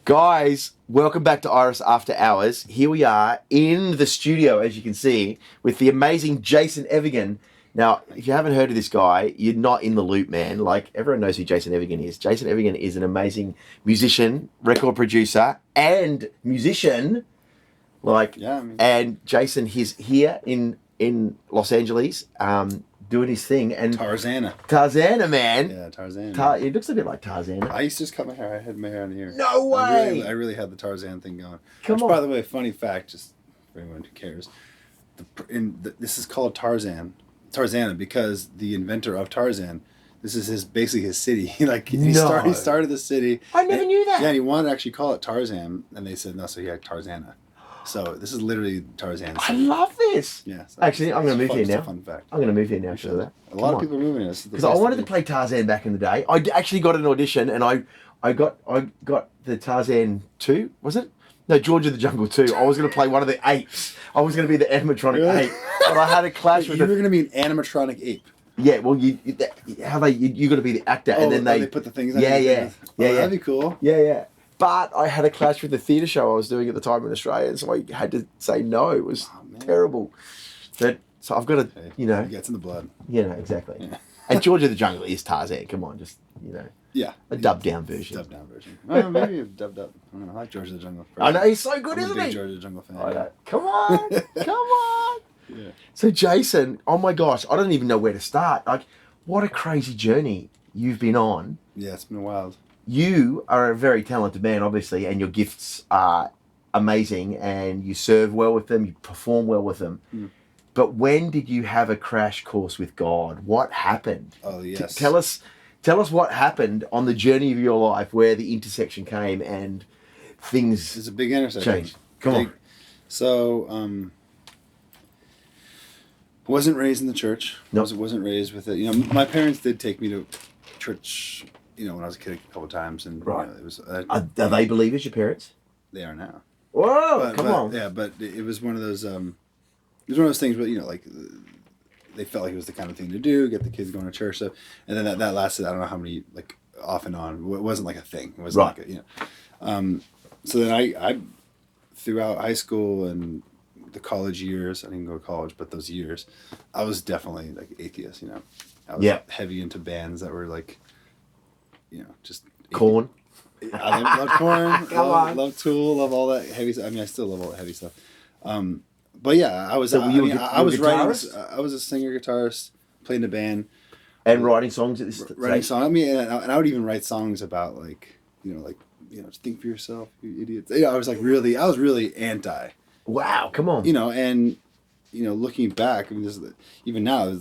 Guys, welcome back to Iris After Hours. Here we are in the studio, as you can see, with the amazing Jason Evigan. Now, if you haven't heard of this guy, you're not in the loop, man. Like, everyone knows who Jason Evigan is. Jason Evigan is an amazing musician, record producer, and musician. And Jason, he's here in Los Angeles, doing his thing. And Tarzana, man. Yeah, Tarzan. It looks a bit like Tarzan. I used to just cut my hair. I had my hair in here. No way! I really had the Tarzan thing going. Come on. By the way, funny fact, just for anyone who cares, this is called Tarzana, because the inventor of Tarzan, this is basically his city. He started the city. I never knew that. Yeah, and he wanted to actually call it Tarzan, and they said no, so he had Tarzana. So this is literally Tarzan. I love this. Yeah. Actually, I'm going to move here now. It's a fun fact. I'm going to move here now. So that a lot of people are moving here. Because I wanted to play Tarzan back in the day. I actually got an audition, and I got the Tarzan 2. Was it? No, George of the Jungle 2. I was going to play one of the apes. I was going to be the animatronic ape, but I had a clash with. You were going to be an animatronic ape. Yeah, well, you got to be the actor, and then they put the things. Yeah. That'd be cool. Yeah. But I had a clash with the theatre show I was doing at the time in Australia, and so I had to say no. It was terrible. So I've got to, It gets in the blood. Yeah, exactly. Yeah. And George of the Jungle is Tarzan. Come on, just, Yeah. A dubbed down version. Maybe a dubbed up. I don't know. I like George of the Jungle. I know, he's so good, isn't he? I'm a big George of the Jungle fan. I know. Come on. Yeah. So Jason, oh my gosh, I don't even know where to start. Like, what a crazy journey you've been on. Yeah, it's been wild. You are a very talented man, obviously, and your gifts are amazing, and you serve well with them, you perform well with them. Mm. But when did you have a crash course with God? What happened? Oh, yes. Tell us what happened on the journey of your life where the intersection came and things It's a big intersection. changed. Come on. So, wasn't raised in the church. Nope. Wasn't raised with it. My parents did take me to church, when I was a kid a couple of times, and right. It was. Are they believers, your parents? They are now. Whoa! Come on. Yeah, but it was one of those. It was one of those things where they felt like it was the kind of thing to do, get the kids going to church. So, and then that lasted. I don't know how many, off and on. It wasn't like a thing. It wasn't right. like a. So then I throughout high school and the college years, I didn't go to college, but those years, I was definitely atheist. I was heavy into bands that were just Korn. I love Korn. Come on. Love Tool. Love all that heavy stuff. I mean, I still love all that heavy stuff. But yeah, I was. So I was writing. I was a singer, guitarist, played in a band, and writing songs at this. Writing songs. I mean, and I would even write songs about just think for yourself, you idiots. I was really anti. Wow! Come on. And looking back, I mean, even now.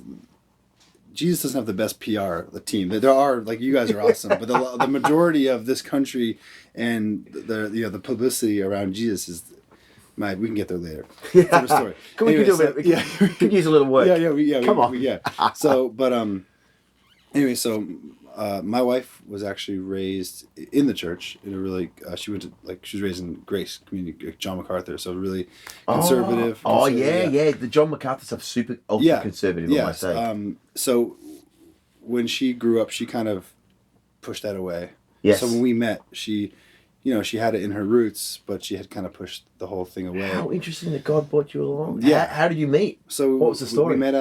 Jesus doesn't have the best PR, the team. There are, you guys are awesome, but the majority of this country and the publicity around Jesus is, we can get there later. Yeah. Different story. We could use a little work. Come on. So, but anyway, so my wife was actually raised in the church in a really. She went to she was raised in Grace Community, John MacArthur, so really conservative. Oh yeah. The John MacArthur stuff super ultra conservative. Yeah. I might say. So when she grew up, she kind of pushed that away. Yes. So when we met, she had it in her roots, but she had kind of pushed the whole thing away. How interesting that God brought you along. Yeah. How did you meet? So what was the story? We met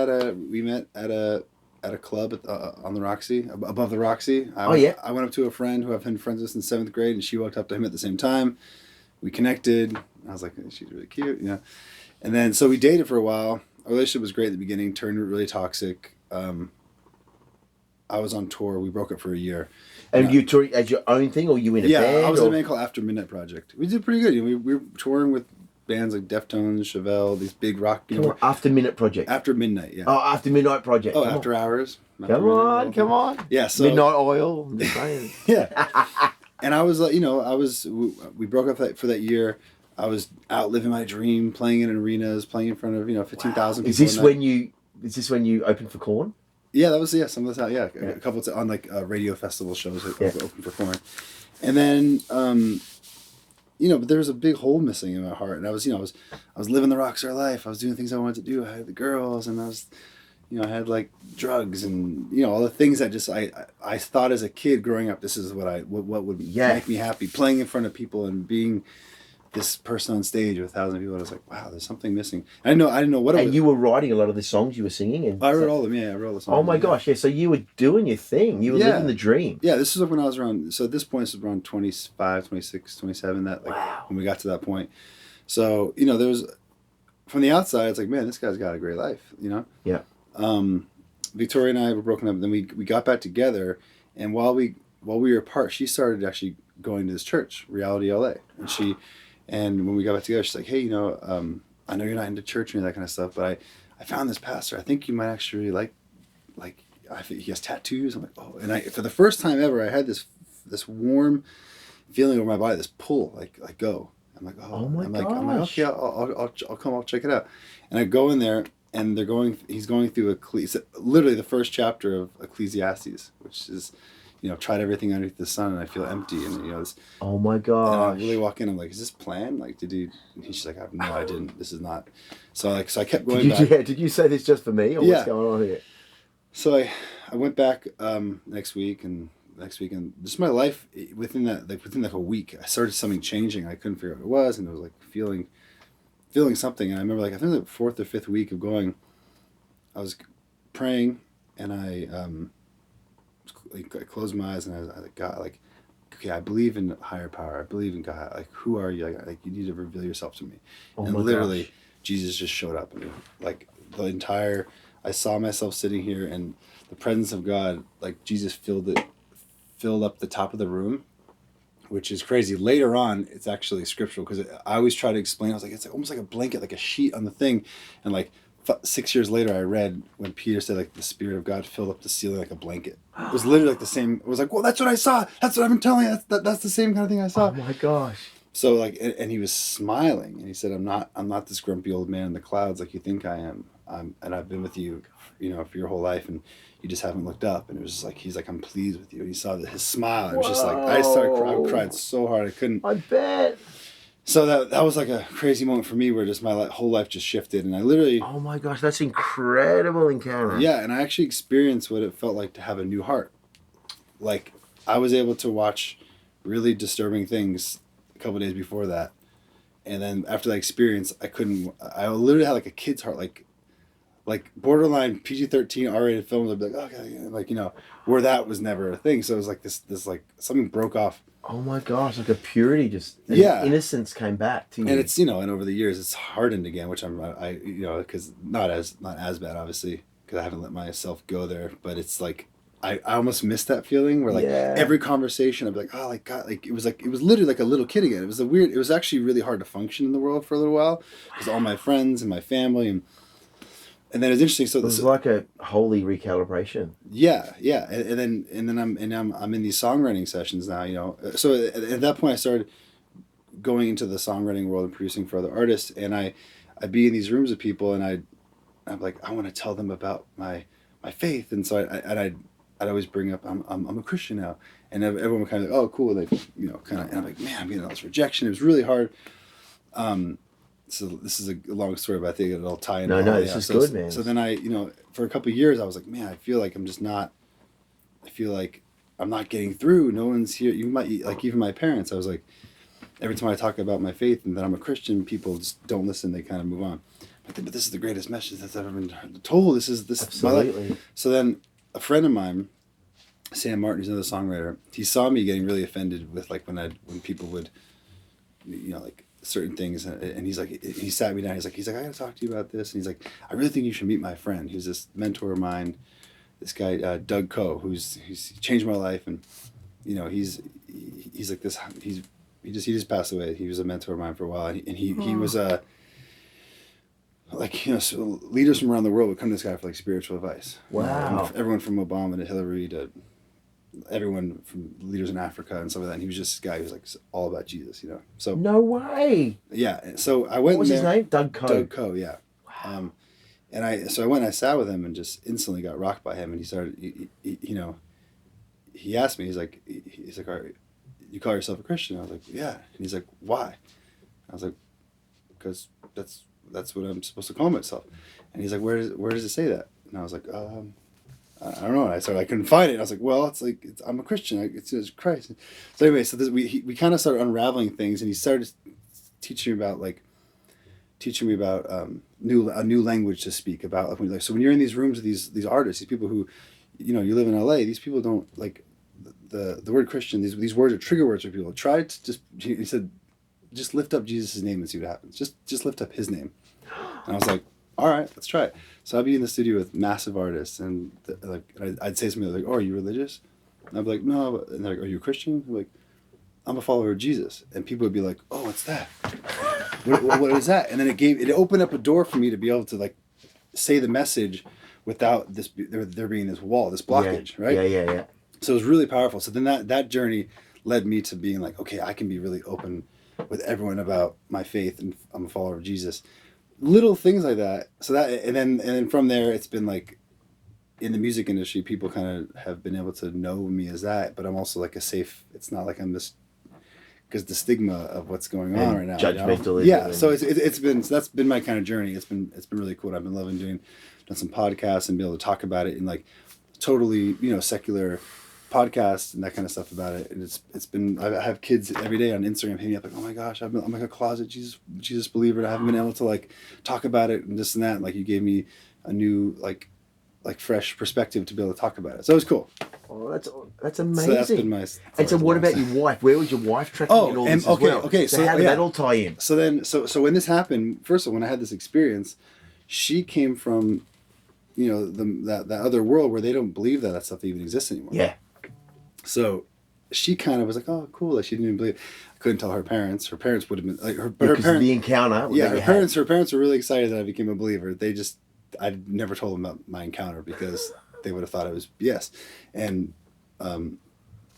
at a club on the Roxy, above the Roxy. I went up to a friend who I've been friends with since 7th grade, and she walked up to him at the same time. We connected. I was like, she's really cute, And then, so we dated for a while. Our relationship was great at the beginning, turned really toxic. I was on tour. We broke up for a year. And you toured as your own thing, or you in a band? Yeah, I was in a band called After Midnight Project. We did pretty good. We were touring with bands like Deftones, Chevelle, these big rock. After Midnight Project. After Midnight, yeah. Oh, After Midnight Project. Oh, After Hours. Come on. Yeah, so Midnight Oil. I'm just saying. Yeah. And I was we broke up for that year. I was out living my dream, playing in arenas, playing in front of 15,000 people. Is this when you opened for Korn? Yeah, that was some of the time. Yeah, a couple on radio festival shows open for Korn, and then but there was a big hole missing in my heart, and I was living the rock star life. I was doing things I wanted to do. I had the girls, and I was I had like drugs and all the things that just I thought as a kid growing up, this is what would make me happy, playing in front of people and being this person on stage with 1,000 people. I was like, wow, there's something missing. I didn't know what it was. And you were writing a lot of the songs you were singing? And I wrote all of them, yeah. I wrote all the songs. Oh my gosh, yeah. So you were doing your thing. You were living the dream. Yeah, this is when I was around, so at this point, this was around 25, 26, 27, when we got to that point. So, there was, from the outside, it's like, man, this guy's got a great life, Yeah. Victoria and I were broken up, and then we got back together, and while we were apart, she started actually going to this church, Reality LA, and when we got back together, she's like, hey, I know you're not into church and that kind of stuff, but I found this pastor. I think you might actually like I think he has tattoos. I'm like, oh, and for the first time ever, I had this warm feeling over my body, this pull, like go. I'm like, oh my gosh. I'm like, okay, I'll come, I'll check it out. And I go in there, and he's going through literally the first chapter of Ecclesiastes, which is, tried everything underneath the sun, and I feel empty, and this. Oh my gosh! And I really walk in. I'm like, is this planned? Like, did he? And he's like, no, I didn't. This is not. So I kept going back. Yeah. Did you say this just for me, or what's going on here? So I went back next week, and just my life within a week, I started something changing. I couldn't figure out what it was, and it was like feeling something. And I remember, I think the 4th or 5th week of going, I was praying, and I closed my eyes, and I was like, God, okay, I believe in higher power. I believe in God. Like, who are you? Like you need to reveal yourself to me. And literally, gosh. Jesus just showed up, and I saw myself sitting here, and the presence of God, like Jesus filled up the top of the room, which is crazy. Later on, it's actually scriptural, because I always try to explain. I was like, it's almost like a blanket, like a sheet on the thing, and 6 years later, I read when Peter said the Spirit of God filled up the ceiling like a blanket. It was literally the same. It was like, well, that's what I saw. That's what I've been telling you. That's the same kind of thing I saw. Oh my gosh. So and he was smiling, and he said, I'm not this grumpy old man in the clouds like you think I am. And I've been with you, for your whole life, and you just haven't looked up. And it was just like, he's like, I'm pleased with you. And he saw his smile. It was just like, I started crying. I cried so hard I couldn't. I bet. So that was like a crazy moment for me, where just my whole life just shifted, and I literally. Oh my gosh, that's incredible encounter. Yeah, and I actually experienced what it felt like to have a new heart. Like, I was able to watch really disturbing things a couple of days before that, and then after that experience, I literally had like a kid's heart, like borderline PG-13 R-rated films. I'd be like, okay, where that was never a thing. So it was like this like something broke off. Oh my gosh, like a purity, innocence came back to you. And it's, and over the years it's hardened again, which because not as bad, obviously, because I haven't let myself go there, but it's like, I almost missed that feeling where every conversation I'd be like, oh, like God, it was literally like a little kid again. It was actually really hard to function in the world for a little while, because all my friends and my family, and then it's interesting. So it was like a holy recalibration. Yeah, and then I'm in these songwriting sessions now. So at that point I started going into the songwriting world and producing for other artists, and I'd be in these rooms with people, and I'm like, I want to tell them about my faith, and so I'd always bring up I'm a Christian now, and everyone would kind of like, oh cool, and and I'm like, man, I'm getting all this rejection. It was really hard. So this is a long story, but I think it'll tie into. No, this is good, man. So then for a couple of years, I was like, man, I feel like I'm not getting through. No one's here. Even my parents, I was like, every time I talk about my faith and that I'm a Christian, people just don't listen. They kind of move on. But this is the greatest message that's ever been told. This is my life. So then a friend of mine, Sam Martin, who's another songwriter, he saw me getting really offended with when people would, certain things, and he's like, he sat me down, he's like, I gotta talk to you about this, and he's like, I really think you should meet my friend. He was this mentor of mine, this guy, Doug Coe, he's changed my life, and he's like this, he just passed away. He was a mentor of mine for a while, and he was so leaders from around the world would come to this guy for spiritual advice. Wow. Everyone from Obama to Hillary to everyone from leaders in Africa and some of that. And he was just this guy who was all about Jesus, So no way. Yeah. So I went. What was his name? Doug Coe. Doug Coe. Yeah. Wow. And I went and I sat with him and just instantly got rocked by him. And he started, he asked me, he's like, all right, you call yourself a Christian? I was like, yeah. And he's like, why? I was like, because that's what I'm supposed to call myself. And he's like, where does it say that? And I was like, I don't know. And I couldn't find it. And I was like, well, I'm a Christian. It's Christ. So anyway, so we kind of started unraveling things, and he started teaching me about a new language to speak about. So when you're in these rooms with these artists, these people who, you live in LA, these people don't like the word Christian. These words are trigger words for people. Try to he said, just lift up Jesus' name and see what happens. Just lift up his name. And I was like, all right, let's try it. So I'd be in the studio with massive artists, and I'd say something like, "Oh, are you religious?" And I'd be like, "No." And they're like, "Are you a Christian?" I'm like, "I'm a follower of Jesus." And people would be like, "Oh, what's that? What is that?" And then it opened up a door for me to be able to like say the message without there being this wall, this blockage, right? Yeah. So it was really powerful. So then that journey led me to being like, okay, I can be really open with everyone about my faith, and I'm a follower of Jesus. Little things like that. So and then from there, it's been like, in the music industry, people kind of have been able to know me as that, but I'm also like it's not like I'm this, because the stigma of what's going on right now. Judgmental. Yeah. So that's been my kind of journey. It's been really cool. I've been loving done some podcasts and be able to talk about it in like totally, secular podcasts and that kind of stuff about it. And it's been, I have kids every day on Instagram hitting me up like, oh my gosh, I'm like a closet Jesus believer, and I haven't been able to like talk about it and this and that. And like, you gave me a new like fresh perspective to be able to talk about it. So it was cool. Oh, that's amazing. So that's been my. And so, what about your wife? Where was your wife tracking in all this as well? Okay. So how did that all tie in? So then, so when this happened, first of all, when I had this experience, she came from, that other world where they don't believe that stuff even exists anymore. Yeah. So she kind of was like, oh, cool. Like, she didn't even believe. I couldn't tell her parents. Her parents would have been like, her parents. The encounter. Yeah, her parents were really excited that I became a believer. I never told them about my encounter because they would have thought it was BS. And, and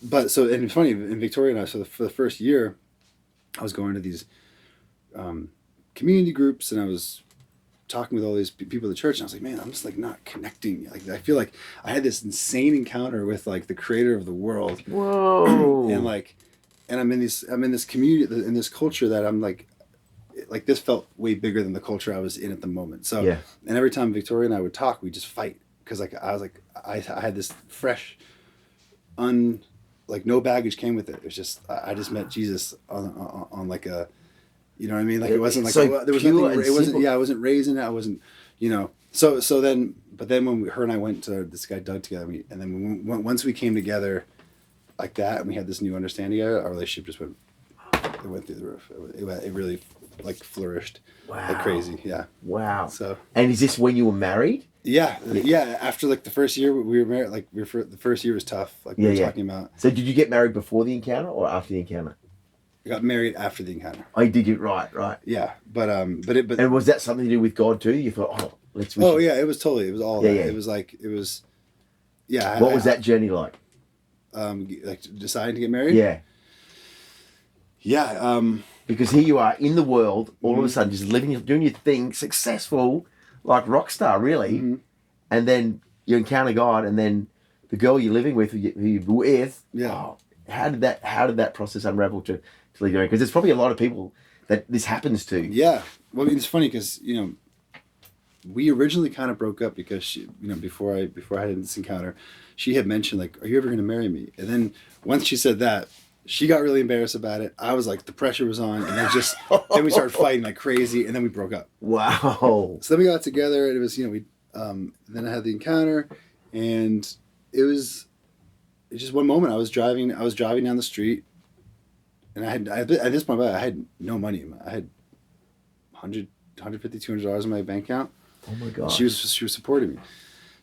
it's funny, in Victoria and I, so for the first year, I was going to these community groups, and I was talking with all these people at the church, and I was like, man, I'm just like not connecting. Like, I feel like I had this insane encounter with like the creator of the world. Whoa. and I'm in this community, in this culture that I'm like this felt way bigger than the culture I was in at the moment. So, yeah. And every time Victoria and I would talk, we'd just fight. Cause like, I was like, I had this fresh, no baggage came with it. It was just, I just met Jesus on like a, you know what I mean? Like, it wasn't like, there was nothing, it wasn't, I wasn't raised in it. I wasn't, so then when her and I went to this guy Doug together, and then once we came together like that, and we had this new understanding of it, our relationship just went through the roof. It really like flourished. Wow. Like crazy. Yeah. Wow. So. And is this when you were married? Yeah. After like the first year we were married, like the first year was tough. Like we were talking about. So did you get married before the encounter or after the encounter? I got married after the encounter. Oh, did you? Right. Yeah, but and was that something to do with God too? You thought, let's. Yeah, it was all that. Yeah. It was. Yeah. What was that journey like? Like deciding to get married. Yeah. Yeah. Because here you are in the world, all of a sudden, just living, doing your thing, successful, like rock star, really, and then you encounter God, and then the girl you're living with, who you're with. Yeah. Oh, how did that process unravel to leave you? Because there's probably a lot of people that this happens to. Yeah. Well, I mean, it's funny because we originally kind of broke up because she, before I had this encounter, she had mentioned like, "Are you ever going to marry me?" And then once she said that, she got really embarrassed about it. I was like, the pressure was on, and then we started fighting like crazy, and then we broke up. Wow. So then we got together, and it was, then I had the encounter, and it was just one moment. I was driving down the street, and at this point, I had no money. I had $150, $200 in my bank account. Oh my God. She was supporting me.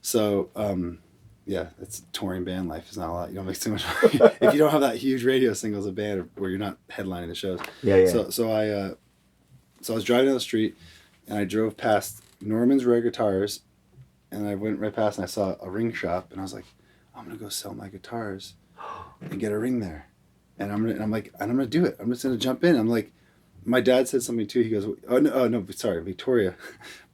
So, yeah, it's touring band life. It's not a lot. You don't make too much money. If you don't have that huge radio single as a band, where you're not headlining the shows. Yeah. So I was driving down the street, and I drove past Norman's Rare Guitars, and I went right past, and I saw a ring shop, and I was like, I'm gonna go sell my guitars, and get a ring there, and I'm gonna do it. I'm just gonna jump in. I'm like, my dad said something too. He goes, no, sorry, Victoria.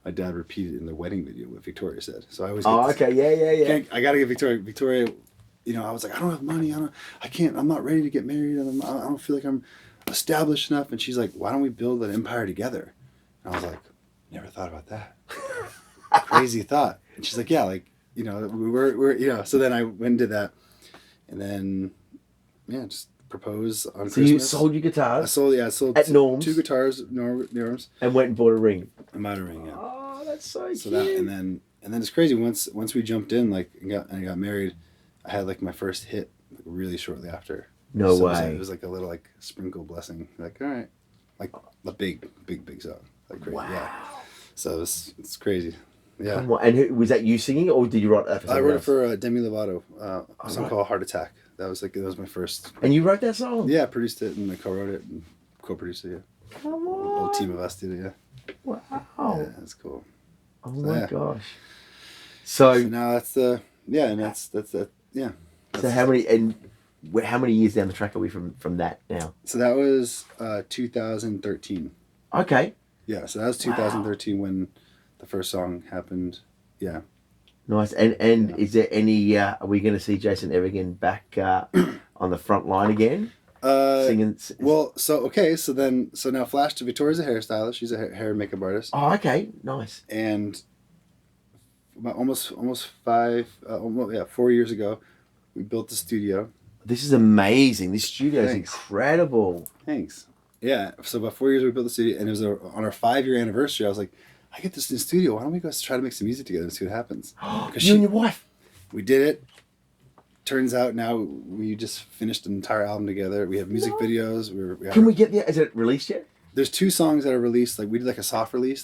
My dad repeated in the wedding video what Victoria said. So I always yeah. I gotta get Victoria, I was like, I don't have money. I'm not ready to get married. I don't feel like I'm established enough. And she's like, why don't we build an empire together? And I was like, never thought about that. Crazy thought. And she's like, yeah, like, you know, we're you know. So then I went and did that, and then yeah, just propose on Christmas. So you sold your guitars? I sold at Norm's? 2 guitars at Norm's. And went and bought a ring. I bought a ring, yeah. Oh, that's so cute. That, and then it's crazy. Once we jumped in, like, and got married, I had like my first hit like, really shortly after. No so way. It was like a little like sprinkle blessing. Like, all right, like a big song. Like crazy. Wow. Yeah. So it's crazy. Yeah. And was that you singing, or did you write that for someone I wrote else? it for Demi Lovato, a song called Heart Attack. That was my first. And you wrote that song? Yeah, I produced it and I co-wrote it and co-produced it. Yeah. Come on. A whole team of us did it. Yeah. Wow. Yeah, that's cool. Oh So, my yeah. gosh. So now that's that. Yeah. So how many years down the track are we from that now? So that was 2013. Okay. Yeah, so that was 2013 when the first song happened. Yeah. Nice. And is there any? Are we going to see Jason Evigan back on the front line again? Singing. Well, so now flash to Victoria's a hairstylist. She's a hair and makeup artist. Oh, okay. Nice. And about almost 4 years ago, we built the studio. This is amazing. This studio is incredible. Thanks. Yeah. So about 4 years we built the studio, and it was on our 5-year anniversary. I was like, I get this new studio. Why don't we go try to make some music together and see what happens? You and your wife. We did it. Turns out now we just finished an entire album together. We have music videos. Can we get there? Is it released yet? There's 2 songs that are released. Like we did like a soft release.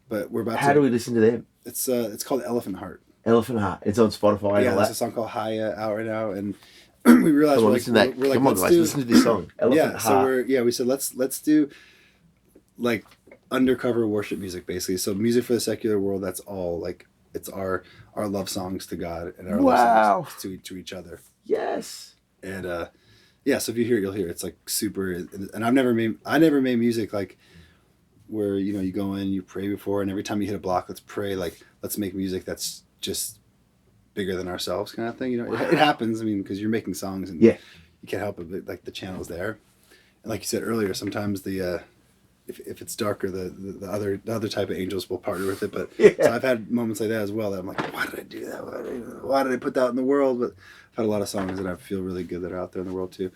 But we're about to. How do we listen to them? It's called Elephant Heart. Elephant Heart. It's on Spotify. Yeah, there's a song called Haya out right now, and we realized Come on, guys, listen to this song. Elephant Heart. So we said let's do like undercover worship music basically. So music for the secular world. That's all like it's our love songs to God and our love songs to each other. Yes. And so if you hear it, you'll hear it. It's like super. And I never made music like where you go in, you pray before, and every time you hit a block, let's pray. Like let's make music that's just bigger than ourselves, kind of thing. It happens. I mean, because you're making songs and you can't help it. But, like the channel's there, and like you said earlier, sometimes the if it's darker, the other type of angels will partner with it. But so I've had moments like that as well. That I'm like, why did I do that? Why did I put that in the world? But I've had a lot of songs that I feel really good that are out there in the world too.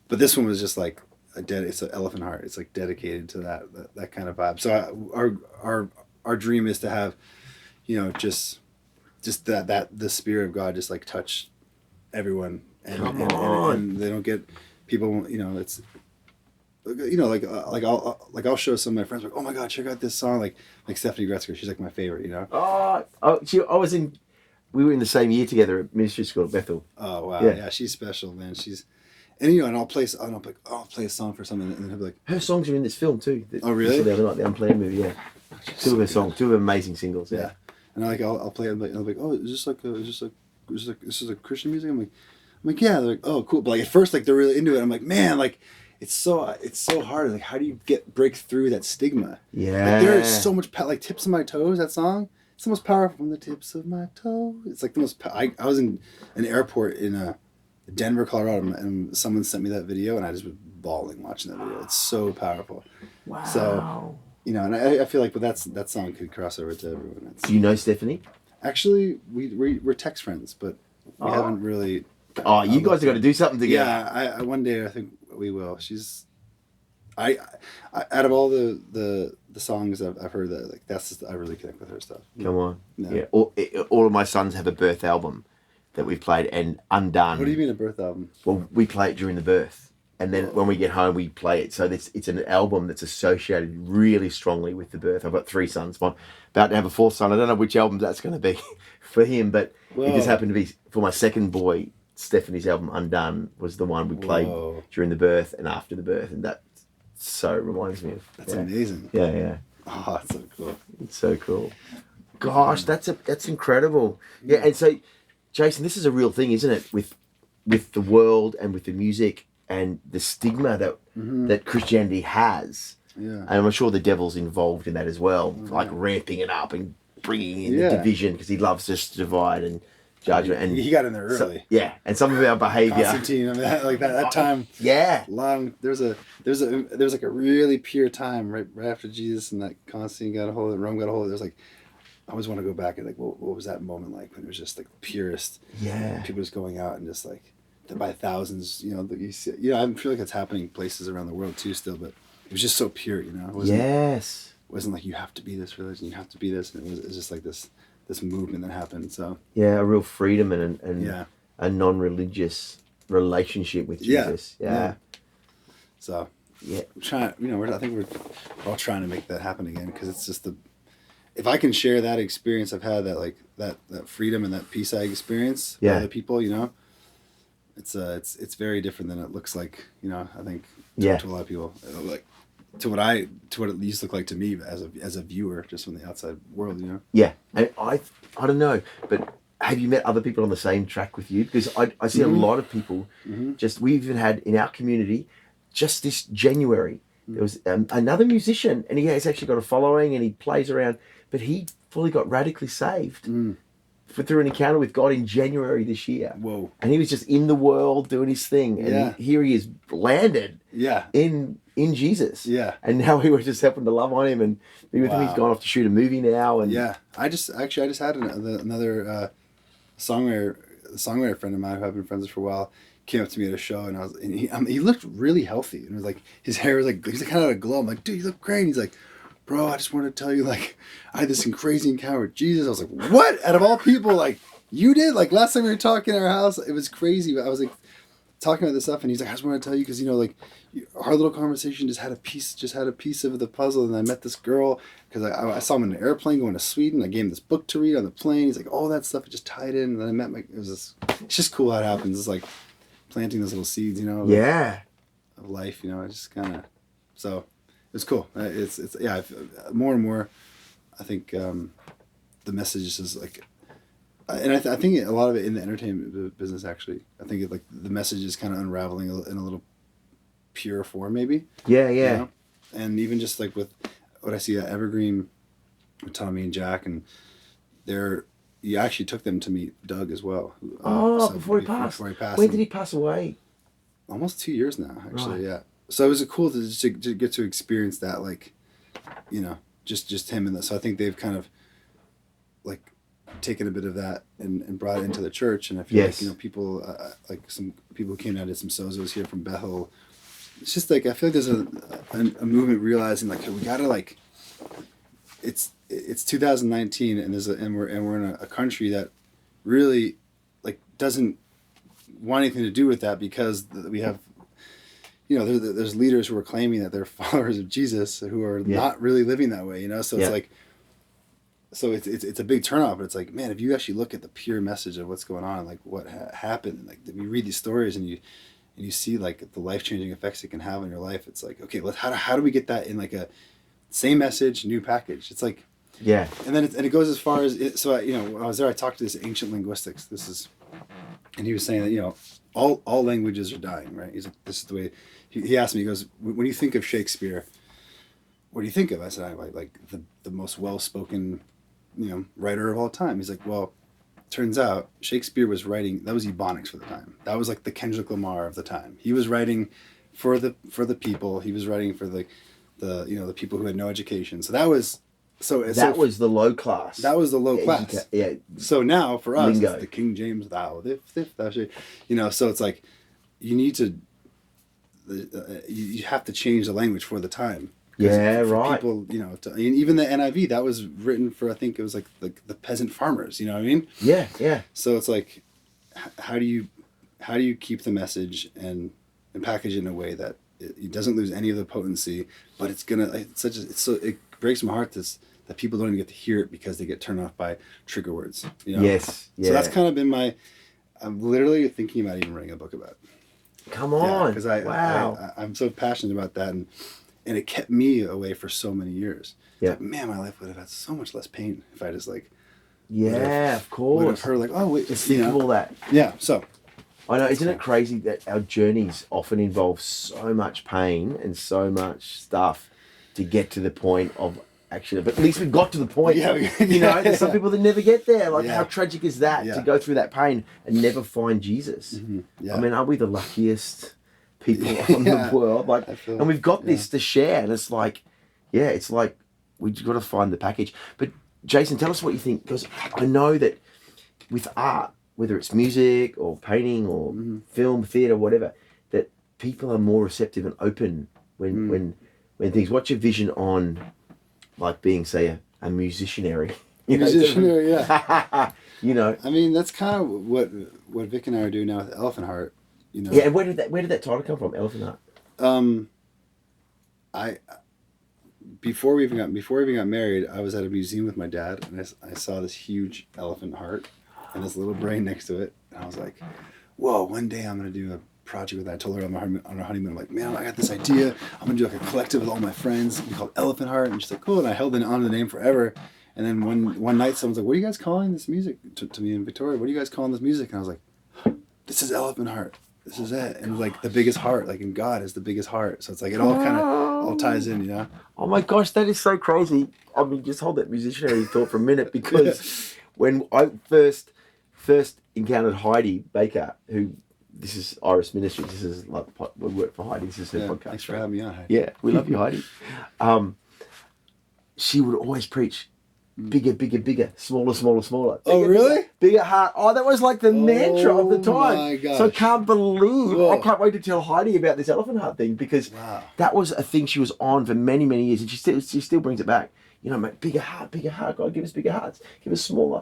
But this one was just like it's an Elephant Heart. It's like dedicated to that kind of vibe. So our dream is to have, just that the Spirit of God just like touch everyone and they don't get people. It's I'll show some of my friends like, oh my God, check out this song, like Stephanie Gretzker. She's like my favorite. We were in the same year together at ministry school at Bethel. Oh wow, yeah, she's special, man. And I'll play a song for something, and he'll be like, her songs are in this film too. Oh really? The other night, the Unplanned movie, yeah. Two of her songs, 2 of her amazing singles, yeah. And I'll play it, and I'll be like, oh, is this a Christian music? I'm like, yeah. They're like, oh, cool. But like at first, like they're really into it. I'm like, man, like it's so hard. Like, how do you break through that stigma? Yeah. Like, there's so much like Tips of My Toes. That song. It's the most powerful. From the tips of my toes. It's like the most. I was in an airport in Denver, Colorado, and someone sent me that video, and I just was bawling watching that video. It's so powerful. Wow. So, and I feel like, but that song could cross over to everyone. Do you know Stephanie? Actually, we're text friends, but we haven't really. Oh, you guys have got to do something together. Yeah, I one day I think we will. She's, I out of all the songs I've heard, that like that's just, I really connect with her stuff. Come on, yeah. All of my sons have a birth album that we've played, and Undone. What do you mean a birth album? Well, we play it during the birth, and then when we get home, we play it. So it's an album that's associated really strongly with the birth. I've got 3 sons. I'm about to have a 4th son. I don't know which album that's going to be for him, but it just happened to be for my second boy. Stephanie's album Undone was the one we played during the birth and after the birth, and that so reminds me of. That's amazing. Yeah. Oh, that's so cool. It's so cool. Gosh, that's incredible. Yeah, and so, Jason, this is a real thing, isn't it? With the world and with the music and the stigma that Christianity has. Yeah. And I'm sure the devil's involved in that as well, like ramping it up and bringing in the division because he loves us to divide and judgment. And he got in there early. And some of our behavior. Constantine, I mean, that time. Yeah. Long. There was like a really pure time right after Jesus and that Constantine got a hold of it, Rome got a hold of it. There's like I always want to go back and like, what was that moment like when it was just like the purest? Yeah. People just going out and just like by thousands, you know, that you see, you know, I feel like it's happening places around the world too still, but it was just so pure, you know. It wasn't, Yes. It wasn't like you have to be this religion, you have to be this, and it was just like this movement that happened. So yeah, a real freedom and yeah, a non-religious relationship with Jesus. Yeah. So yeah, I'm trying, you know, I think we're all trying to make that happen again, because it's just if I can share that experience I've had, that like that freedom and that peace I experience with other people, you know, it's very different than it looks like, you know. I think to a lot of people, like to what it used to look like to me as a viewer, just from the outside world, you know. Yeah, and I don't know, but have you met other people on the same track with you? Because I see a lot of people. Just, we even had in our community, just this January, there was another musician, and he has actually got a following, and he plays around, but he fully got radically saved through an encounter with God in January this year. Whoa! And he was just in the world doing his thing, and here he is landed. Yeah. In Jesus. Yeah. And now we were just helping to love on him and be with him. He's gone off to shoot a movie now. And yeah, I just had another songwriter friend of mine who I've been friends with for a while came up to me at a show, and he looked really healthy, and it was like his hair was like, he's kind of had a glow. I'm like, dude, you look great. And he's like, bro, I just wanted to tell you, like, I had this crazy encounter with Jesus. I was like, what? Out of all people, like, you did? Like, last time we were talking in our house, it was crazy. But I was like talking about this stuff, and he's like, I just want to tell you, because, you know, like, our little conversation just had a piece of the puzzle, and I met this girl because I saw him in an airplane going to Sweden. I gave him this book to read on the plane. He's like, all that stuff, it just tied in, and then I met it's just cool how it happens. It's like planting those little seeds, you know, of life, you know. I just kind of, so it's cool. It's more and more, I think the message is like, and I think a lot of it in the entertainment business, actually, I think like the message is kind of unraveling in a little pure form, maybe. Yeah. You know? And even just like with what I see at Evergreen with Tommy and Jack, and you actually took them to meet Doug as well. Before he passed. When did he pass away? Almost 2 years now, actually. Right. Yeah. So it was cool to get to experience that, like, you know, just him and so I think they've kind of like taken a bit of that and brought it into the church, and I feel like, you know, people like some people who came down to some sozos here from Bethel. It's just like, I feel like there's a movement realizing like, hey, we gotta, like, it's 2019, and we're in a country that really like doesn't want anything to do with that, because we have, you know, there's leaders who are claiming that they're followers of Jesus who are not really living that way, you know. So it's like, so it's a big turnoff, but it's like, man, if you actually look at the pure message of what's going on, like what happened, like we read these stories and you see like the life-changing effects it can have on your life. It's like, okay, how do we get that in like a same message, new package? It's like, and then it goes as far as you know, when I was there, I talked to this ancient linguistics. And he was saying that, you know, all languages are dying, right? He's like, this is the way. He asked me, he goes, when you think of Shakespeare, what do you think of? I said, I like the most well-spoken, you know, writer of all time. He's like, well, turns out Shakespeare was writing, that was Ebonics for the time. That was like the Kendrick Lamar of the time. He was writing for the people. He was writing for the you know, the people who had no education. So that was was the low class. That was the low class. Yeah. So now for us, it's the King James thou, thou, you know. So it's like you need to, you have to change the language for the time. Yeah, for right. People, you know, and even the NIV, that was written for, I think it was like the peasant farmers. You know what I mean? Yeah. So it's like, how do you keep the message and package it in a way that it doesn't lose any of the potency, but it breaks my heart that people don't even get to hear it because they get turned off by trigger words. You know? Yes. Yeah. So that's kind of been I'm literally thinking about even writing a book about it. Come on. Because I'm so passionate about that, and it kept me away for so many years. Yeah. Like, man, my life would have had so much less pain if I just like. Of course. Would have heard like, oh wait, just think of all that. Yeah. So. I know, isn't it crazy that our journeys often involve so much pain and so much stuff to get to the point of actually, but at least we got to the point. Yeah, you know, there's some people that never get there. Like, how tragic is that to go through that pain and never find Jesus? Mm-hmm. Yeah. I mean, aren't we the luckiest people on the world? Like, and we've got this to share, and it's like, it's like we've got to find the package. But Jason, tell us what you think, because I know that with art, whether it's music or painting or film, theatre, whatever, that people are more receptive and open when things. What's your vision on, like, being, say, a musicianary? Musicianary, yeah. You know. I mean, that's kind of what Vic and I are doing now with Elephant Heart. You know. Yeah, and where did that title come from, Elephant Heart? Before we even got married, I was at a museum with my dad, and I saw this huge elephant heart and this little brain next to it, and I was like, "Whoa! One day I'm gonna do a project with that." I told her on our honeymoon, I'm like, "Man, I got this idea. I'm gonna do like a collective with all my friends. It'll be called Elephant Heart." And she's like, "Cool." And I held on to the name forever. And then one night, someone's like, "What are you guys calling this music?" To me and Victoria, "What are you guys calling this music?" And I was like, "This is Elephant Heart. This is it." And like the biggest heart, like in God is the biggest heart. So it's like it all kind of all ties in, you know. Oh my gosh, that is so crazy. I mean, just hold that musicianary thought for a minute, because when I first encountered Heidi Baker, who, this is Iris Ministries, this is like, we work for Heidi, this is her podcast. Thanks for having me on, Heidi. Yeah, we love you, Heidi. She would always preach bigger, bigger, bigger, smaller, smaller, smaller. Bigger, Oh, really? Bigger heart. Oh, that was like the mantra of the time. My gosh. So I can't believe, Whoa. I can't wait to tell Heidi about this elephant heart thing, because that was a thing she was on for many, many years, and she still brings it back. You know, mate, bigger heart, God, give us bigger hearts. Give us smaller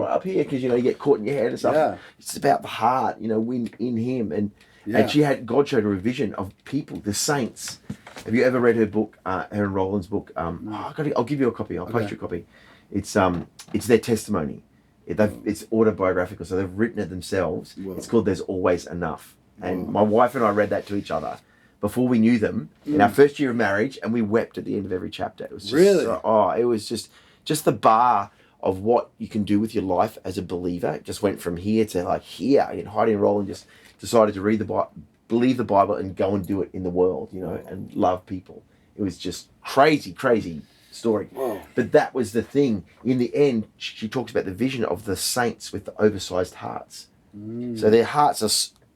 up here, because, you know, you get caught in your head and stuff. Yeah. It's about the heart, you know, in him. And God showed her a vision of people, the saints. Have you ever read her book, Aaron Rowland's book? I'll give you a copy. I'll post you a copy. It's their testimony. It's autobiographical, so they've written it themselves. Whoa. It's called There's Always Enough. And my wife and I read that to each other before we knew them in our first year of marriage, and we wept at the end of every chapter. It was just, really? It was just the bar of what you can do with your life as a believer. It just went from here to like here. And Heidi and Roland just decided to read the Bible, believe the Bible, and go and do it in the world, you know, and love people. It was just crazy story. Whoa. But that was the thing. In the end, she talks about the vision of the saints with the oversized hearts. So their hearts are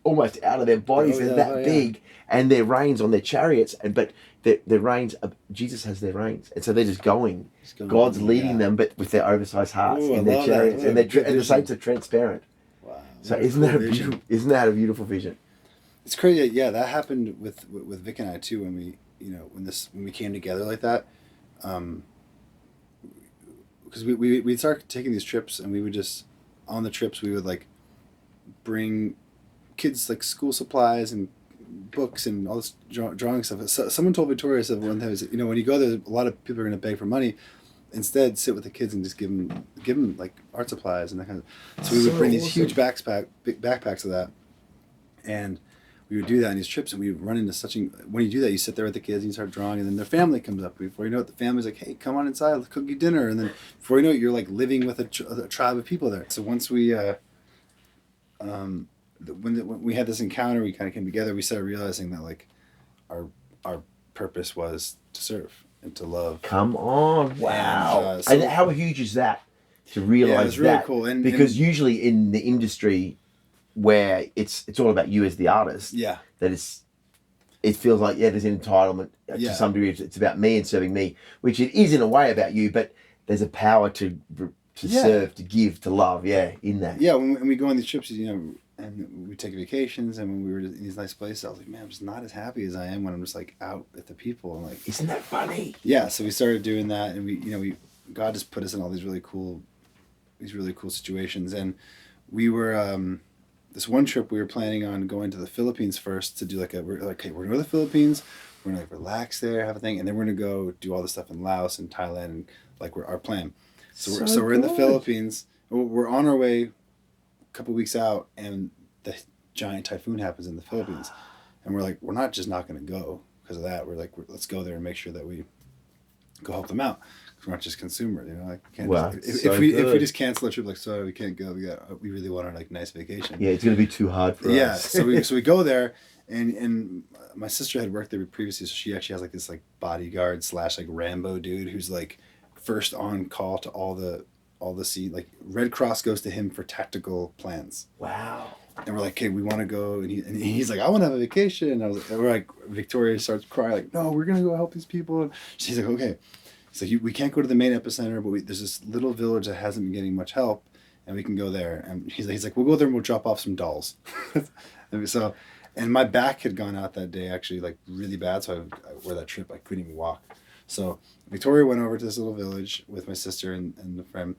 almost out of their bodies. They're that big, and their reins on their chariots. But their reins, Jesus has their reins, and so they're just going. God's leading them, but with their oversized hearts in their chariots, and the saints are transparent. Wow! So isn't that a beautiful vision? It's crazy. Yeah, that happened with Vic and I too, when we came together like that. Because we'd start taking these trips, and we would just, on the trips, we would like bring kids like school supplies and books and all this drawing stuff. So, someone told Victoria, said one time, you know, when you go there, a lot of people are going to beg for money. Instead, sit with the kids and just give them like art supplies and that kind of. So we would bring these huge big backpacks of that, and we would do that on these trips, and we would run into when you do that, you sit there with the kids and you start drawing, and then their family comes up. Before you know it, the family's like, "Hey, come on inside, let's cook you dinner." And then before you know it, you're like living with a tribe of people there. So once we, when we had this encounter, we kind of came together. We started realizing that like our purpose was to serve and to love. Come on, wow! And how huge is that to realize it's really cool. And because usually in the industry, where it's all about you as the artist. Yeah. That it feels like, there's an entitlement to some degree. It's about me and serving me, which it is in a way about you, but there's a power to serve, to give, to love, in that. Yeah, when we go on these trips, you know, and we take vacations, and when we were in these nice places, I was like, man, I'm just not as happy as I am when I'm just like out with the people. And like, isn't that funny? Yeah, so we started doing that, and God just put us in all these really cool situations, and we were, this one trip we were planning on going to the Philippines first to do we're going to go to the Philippines, we're going to like relax there, have a thing, and then we're going to go do all this stuff in Laos and Thailand, and like our plan. So we're in the Philippines, we're on our way a couple weeks out, and the giant typhoon happens in the Philippines, and we're like, we're not going to go because of that. We're like, let's go there and make sure that we go help them out. We're not just consumers, you know. Like, can't if we just cancel a trip, like, sorry, we can't go. We really want our like nice vacation. Yeah, it's gonna be too hard for us. Yeah, so we go there, and my sister had worked there previously, so she actually has like this like bodyguard / like Rambo dude who's like first on call to all the scene. Like Red Cross goes to him for tactical plans. Wow. And we're like, okay, we want to go, and he's like, I want to have a vacation. And we're like, Victoria starts crying, like, no, we're gonna go help these people. And she's like, okay. So we can't go to the main epicenter, but there's this little village that hasn't been getting much help, and we can go there. And he's like, we'll go there and we'll drop off some dolls. And my back had gone out that day actually like really bad, so I wore that trip. I couldn't even walk. So Victoria went over to this little village with my sister and a friend,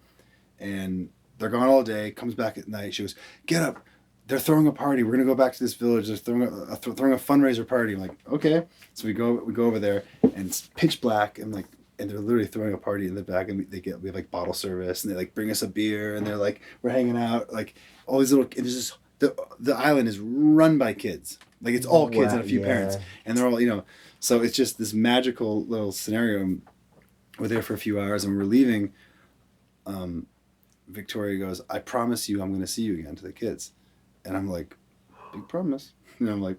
and they're gone all day. Comes back at night. She goes, "Get up! They're throwing a party. We're gonna go back to this village. They're throwing a fundraiser party." I'm like, okay. So we go over there, and it's pitch black, and they're literally throwing a party in the back, and we have like bottle service, and they like bring us a beer, and they're like, we're hanging out, like all these little. And there's just the island is run by kids, like it's all kids and a few parents, and they're all So it's just this magical little scenario. We're there for a few hours, and we're leaving. Victoria goes, "I promise you, I'm going to see you again," to the kids, and I'm like, "Big promise." I'm like,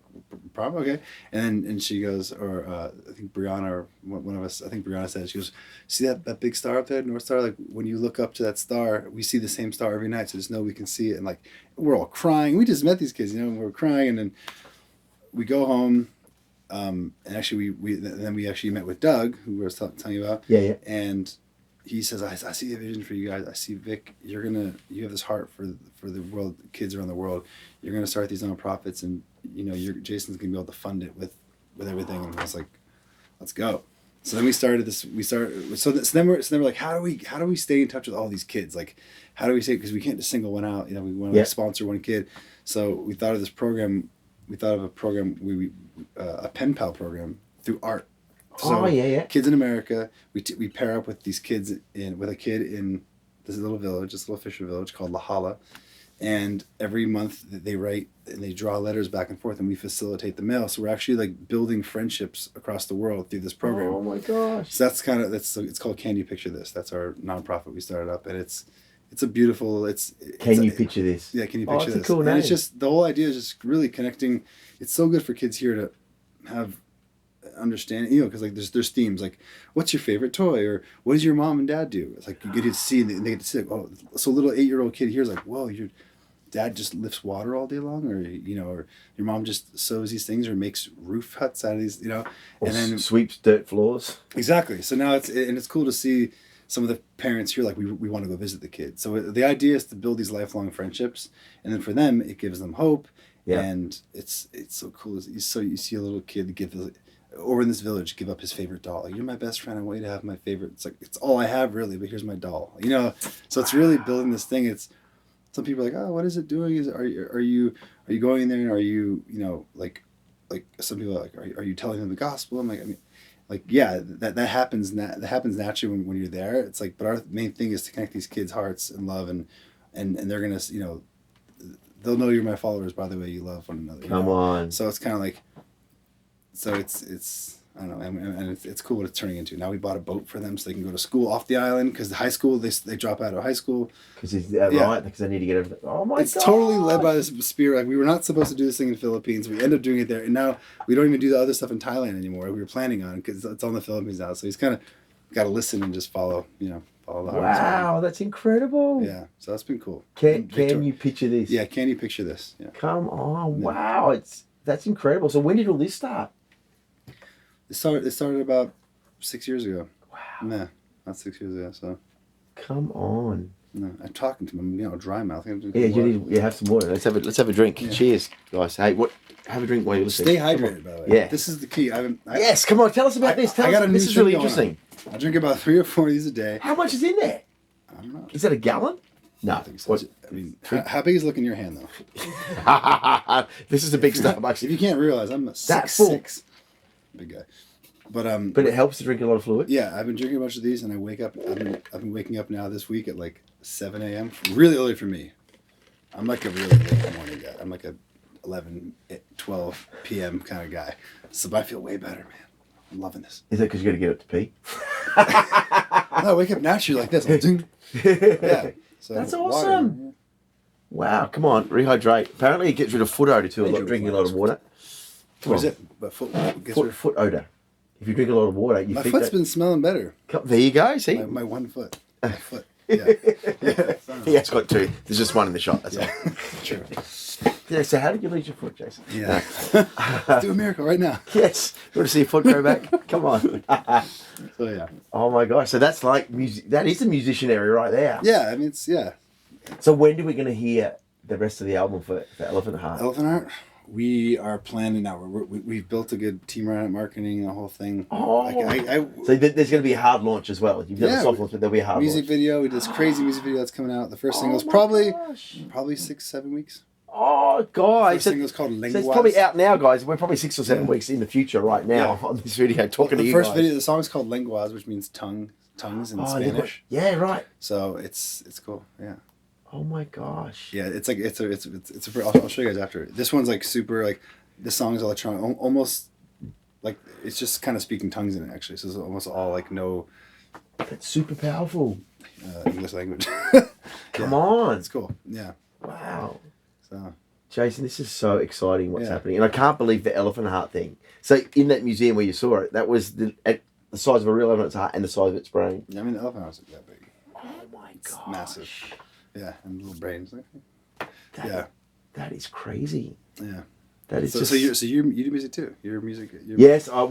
"Promise, okay." And she goes, or I think Brianna or one of us, I think Brianna said, she goes, "See that big star up there, North Star? Like when you look up to that star, we see the same star every night, so just know we can see it." And like we're all crying. We just met these kids, and we're crying, and then we go home. And actually, we actually met with Doug, who I was telling you about. Yeah. And he says, I see a vision for you guys. I see, Vic, you have this heart for the world, kids around the world. You're gonna start these nonprofits, and Jason's gonna be able to fund it with everything. And I was like, let's go. So then we started this. So then we're like, how do we stay in touch with all these kids? Like, how do we say, because we can't just single one out. We want to sponsor one kid. So we thought of this program. We thought of a program, a pen pal program through art. So Kids in America, we pair up with these kids with a kid in this little village, this little fisher village called La Hala, and every month they write and they draw letters back and forth, and we facilitate the mail. So we're actually like building friendships across the world through this program. Oh my gosh! So it's called Can You Picture This? That's our nonprofit we started up, and it's a beautiful. Can you picture this? Yeah, can you picture this? A cool name. And it's just the whole idea is just really connecting. It's so good for kids here to have understanding, because like there's themes like, what's your favorite toy, or what does your mom and dad do? It's like you get to see, and they get to see, like, oh, so a little 8-year-old kid here is like, whoa, your dad just lifts water all day long, or or your mom just sews these things or makes roof huts out of these, or and then sweeps dirt floors. Exactly. So now it's cool to see some of the parents here, like we want to go visit the kids. So the idea is to build these lifelong friendships, and then for them it gives them hope. Yeah. And it's so cool. So you see a little kid over in this village give up his favorite doll. Like, you're my best friend. I want you to have my favorite. It's like, it's all I have really, but here's my doll. So it's really building this thing. It's some people are like, oh, what is it doing? Are you going in there, and are you like some people are like, are you telling them the gospel? I'm like, yeah, that happens. That happens naturally when you're there. It's like, but our main thing is to connect these kids' hearts and love, and they're gonna they'll know you're my followers by the way you love one another. Come on. So it's kind of like, so it's I don't know, and it's cool what it's turning into. Now we bought a boat for them so they can go to school off the island, because the high school they drop out of high school. Because is that right? Because they need to get everything. Oh my god! It's totally led by this spirit. Like, we were not supposed to do this thing in the Philippines. We end up doing it there, and now we don't even do the other stuff in Thailand anymore. We were planning on, because it's on the Philippines now. So he's kind of got to listen and just follow the Wow, that's incredible. Yeah, so that's been cool. Can you picture this? Yeah, can you picture this? Yeah. Come on! Wow, that's incredible. So when did all this start? It started about 6 years ago. Wow. Yeah, about 6 years ago. So. Come on. No, I'm talking to him. Dry mouth. Yeah, you have some water. Let's have a drink. Yeah. Cheers, guys. Hey, have a drink while you're listening. Stay hydrated, by the way. Yeah. This is the key. Yes, come on. Tell us about this. This is really interesting. I drink about 3 or 4 of these a day. How much is in there? I don't know. Is that a gallon? No. I think so. How big is look in your hand though? This is a big Starbucks. If you can't realize, I'm a 6'6" big guy. But it helps to drink a lot of fluid. Yeah, I've been drinking a bunch of these, and I wake up. I've been waking up now this week at like 7 a.m. Really early for me. I'm like a really late morning guy. I'm like a 11, 12 p.m. kind of guy. So, but I feel way better, man. I'm loving this. Is that because you got to get up to pee? No, I wake up naturally like this. Yeah. So that's awesome. Water. Wow, come on, rehydrate. Apparently it gets rid of foot odor too, drinking a lot of water. What is it? But foot odor. If you drink a lot of water, my foot's been smelling better. There you go, see? My one foot. My foot. Yeah. He has got 2. There's just one in the shot, that's all. True. Yeah, so how did you lose your foot, Jason? Yeah. Let's do a miracle right now. Yes. You want to see your foot grow back? Come on. So yeah. Oh my gosh. So that's like music. That is the musician area right there. Yeah, I mean, it's, yeah. So when are we going to hear the rest of the album for Elephant Heart? Elephant Heart, we are planning now. We've built a good team around it, marketing, the whole thing. Oh. So there's going to be a hard launch as well. You've done a soft launch, but there'll be a hard music launch. video. We did this crazy music video that's coming out. The first single's probably 6-7 weeks. Oh, guys. The single's called Lenguas. So it's probably out now, guys. We're probably 6 or 7 weeks in the future right now on this video talking to you guys. The first video, the song's called Lenguas, which means tongues in Spanish. Yeah, right. So it's cool. Yeah. Oh my gosh. Yeah, it's like it's a I'll show you guys after. This one's like super like this song is electronic, almost like it's just kind of speaking tongues in it actually. So it's almost all like no. That's super powerful. English language. Come on. It's cool. Yeah. Wow. So, Jason, this is so exciting what's happening. And I can't believe the elephant heart thing. So in that museum where you saw it, that was at the size of a real elephant's heart and the size of its brain. Yeah, I mean the elephant heart's that big. Oh my god. Massive. Yeah, and little brains. That is crazy. Yeah. That is so you do music too. You're music. Yes, I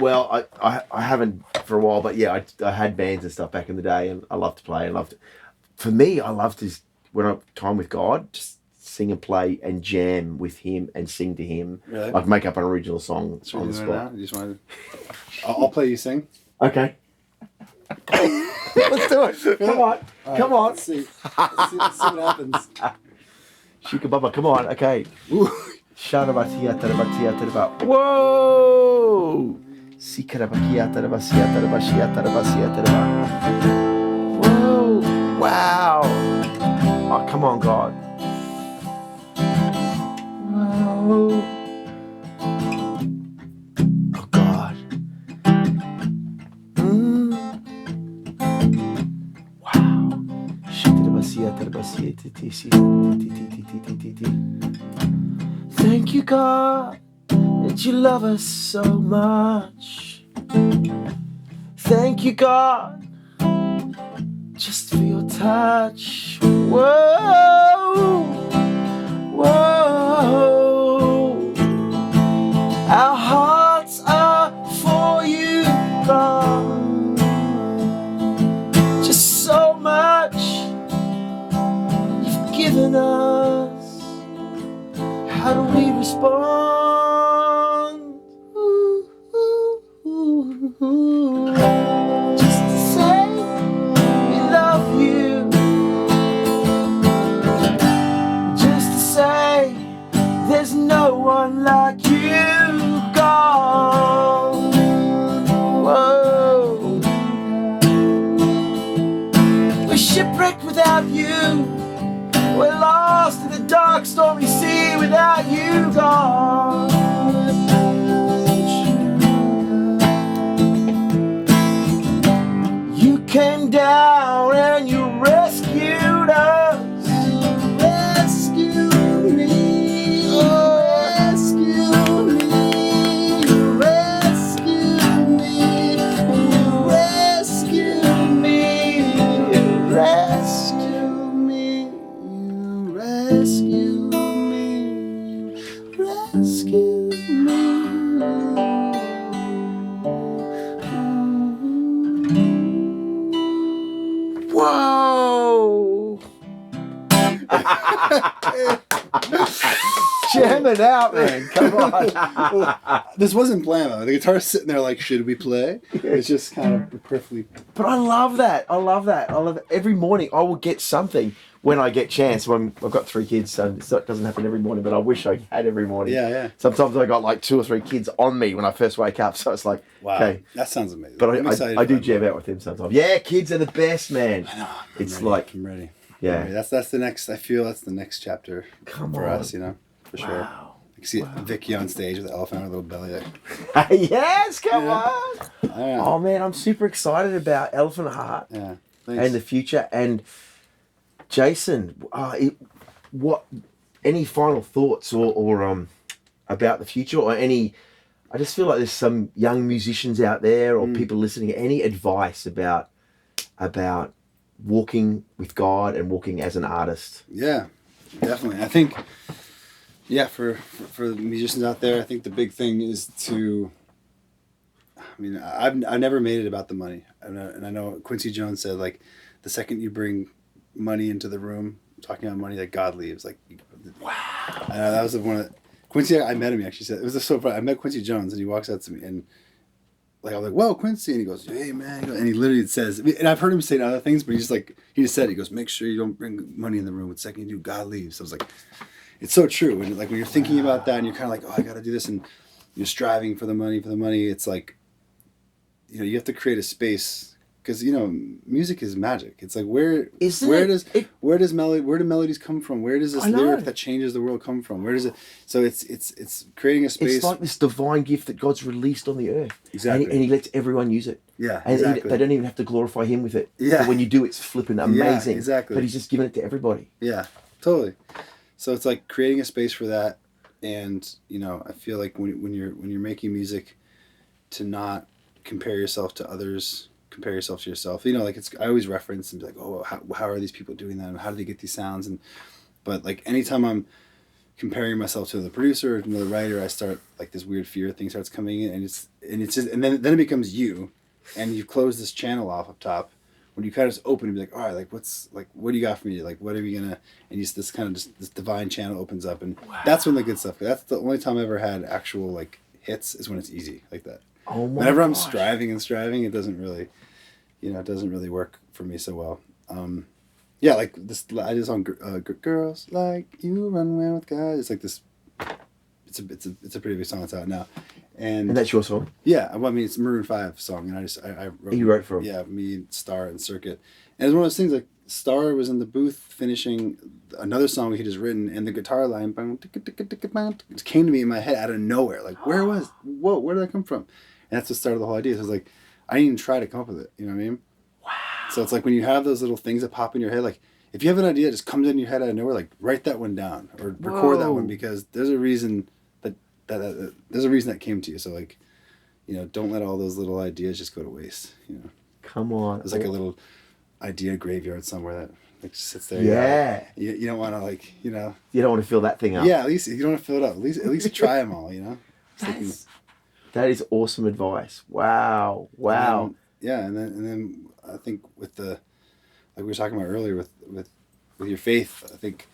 haven't for a while, but yeah, I had bands and stuff back in the day, and I love to play. For me, I love to when I'm time with God, just sing and play and jam with Him and sing to Him. Really? Like make up an original song on the spot. Right now? You just wanted. I'll play you sing. Okay. Let's do it. Come on. Right, Come on. Let's see what happens. Shika Baba, come on. Okay. Sharabatia tarabatia taraba. Whoa! Sikarabakia tarabasia tarabashia tarabasia taraba. Whoa! Wow! Oh, come on, God. Whoa! Oh, God. Wow! Shitarabasia tarabasia titi. Thank you, God, that you love us so much. Thank you, God, just for your touch. Whoa, whoa. Our hearts are for you, God. Just so much you've given us. How do we respond? Just to say we love you. Just to say there's no one like you, God. Whoa. We're shipwrecked without you. We're lost in the dark, stormy sea without you, God. You came down and you rescued us. Rescue me, rescue me, rescue me, rescue me, rescue me. Rescue me, rescue me. Whoa! Jamming out, man. Come on. This wasn't planned. The guitar's sitting there like, should we play? It's just kind of perfectly. But I love that. I love that. Every morning I will get something when I get chance. When I've got 3 kids, so it doesn't happen every morning, but I wish I had every morning. Yeah. Sometimes I got like 2 or 3 kids on me when I first wake up, so it's like, wow, okay. That sounds amazing. But I do jam out with them sometimes. Yeah, kids are the best, man. I know. I'm ready. Yeah. That's the next. I feel that's the next chapter for us. For sure. Wow. You see Vicky on stage with the elephant on her little belly. Yes, come on. Yeah. Oh man, I'm super excited about Elephant Heart and the future. And Jason, what? Any final thoughts or about the future or any? I just feel like there's some young musicians out there or people listening. Any advice about walking with God and walking as an artist? Yeah, definitely. I think Yeah, for the musicians out there, I think the big thing is to. I mean, I've never made it about the money, and I know Quincy Jones said like, the second you bring money into the room, talking about money, like God leaves. Like, wow. I know that was one of Quincy. I met him. He actually said it was so funny. I met Quincy Jones, and he walks out to me, and like I was like, "Whoa, Quincy!" And he goes, "Hey, man!" And he literally says, and I've heard him say other things, but he just said, he goes, "Make sure you don't bring money in the room. The second you do, God leaves." So I was like, it's so true. And like when you're thinking about that, and you're kind of like, "Oh, I got to do this," and you're striving for the money, it's like, you have to create a space. Because music is magic. It's like where do melodies come from? Where does this lyric that changes the world come from? Where does it? So it's creating a space. It's like this divine gift that God's released on the earth. Exactly. And he lets everyone use it. Yeah, and exactly. They don't even have to glorify him with it. Yeah. But when you do, it's flipping amazing. Yeah, exactly. But he's just giving it to everybody. Yeah, totally. So it's like creating a space for that, and I feel like when you're making music, to not compare yourself to others. Compare yourself to yourself. Like I always reference and be like, oh, how are these people doing that? And how do they get these sounds? But like anytime I'm comparing myself to the producer or the writer, I start like this weird fear thing starts coming in, and it's just, and then it becomes you, and you close this channel off up top. When you kind of just open and be like, all right, like what do you got for me? Like, what are we gonna? And this kind of this divine channel opens up, and that's when the good stuff. That's the only time I ever had actual like hits is when it's easy like that. Oh my Whenever I'm gosh. striving, it doesn't really, it doesn't really work for me so well. Yeah, like this. I did a song, "Girls Like You Run Away with Guys." It's like this. It's a pretty big song. It's out now, and that's your song. Yeah, well, I mean it's a Maroon 5 song, and I wrote. You wrote for him. Yeah, me, Star, and Circuit, and it's one of those things like Star was in the booth finishing another song he had just written, and the guitar line it came to me in my head out of nowhere. Like, where did that come from? And that's the start of the whole idea. So it's like, I didn't even try to come up with it. You know what I mean? Wow. So it's like when you have those little things that pop in your head, like if you have an idea that just comes in your head out of nowhere, like write that one down or record that one, because there's a reason there's a reason that came to you. So like, don't let all those little ideas just go to waste. Come on. There's like a little idea graveyard somewhere that like just sits there. Yeah. You don't want to like You don't want to fill that thing up. Yeah, at least you don't want to fill it up. At least try them all. That is awesome advice. Wow. And then I think with the, like we were talking about earlier with your faith, I think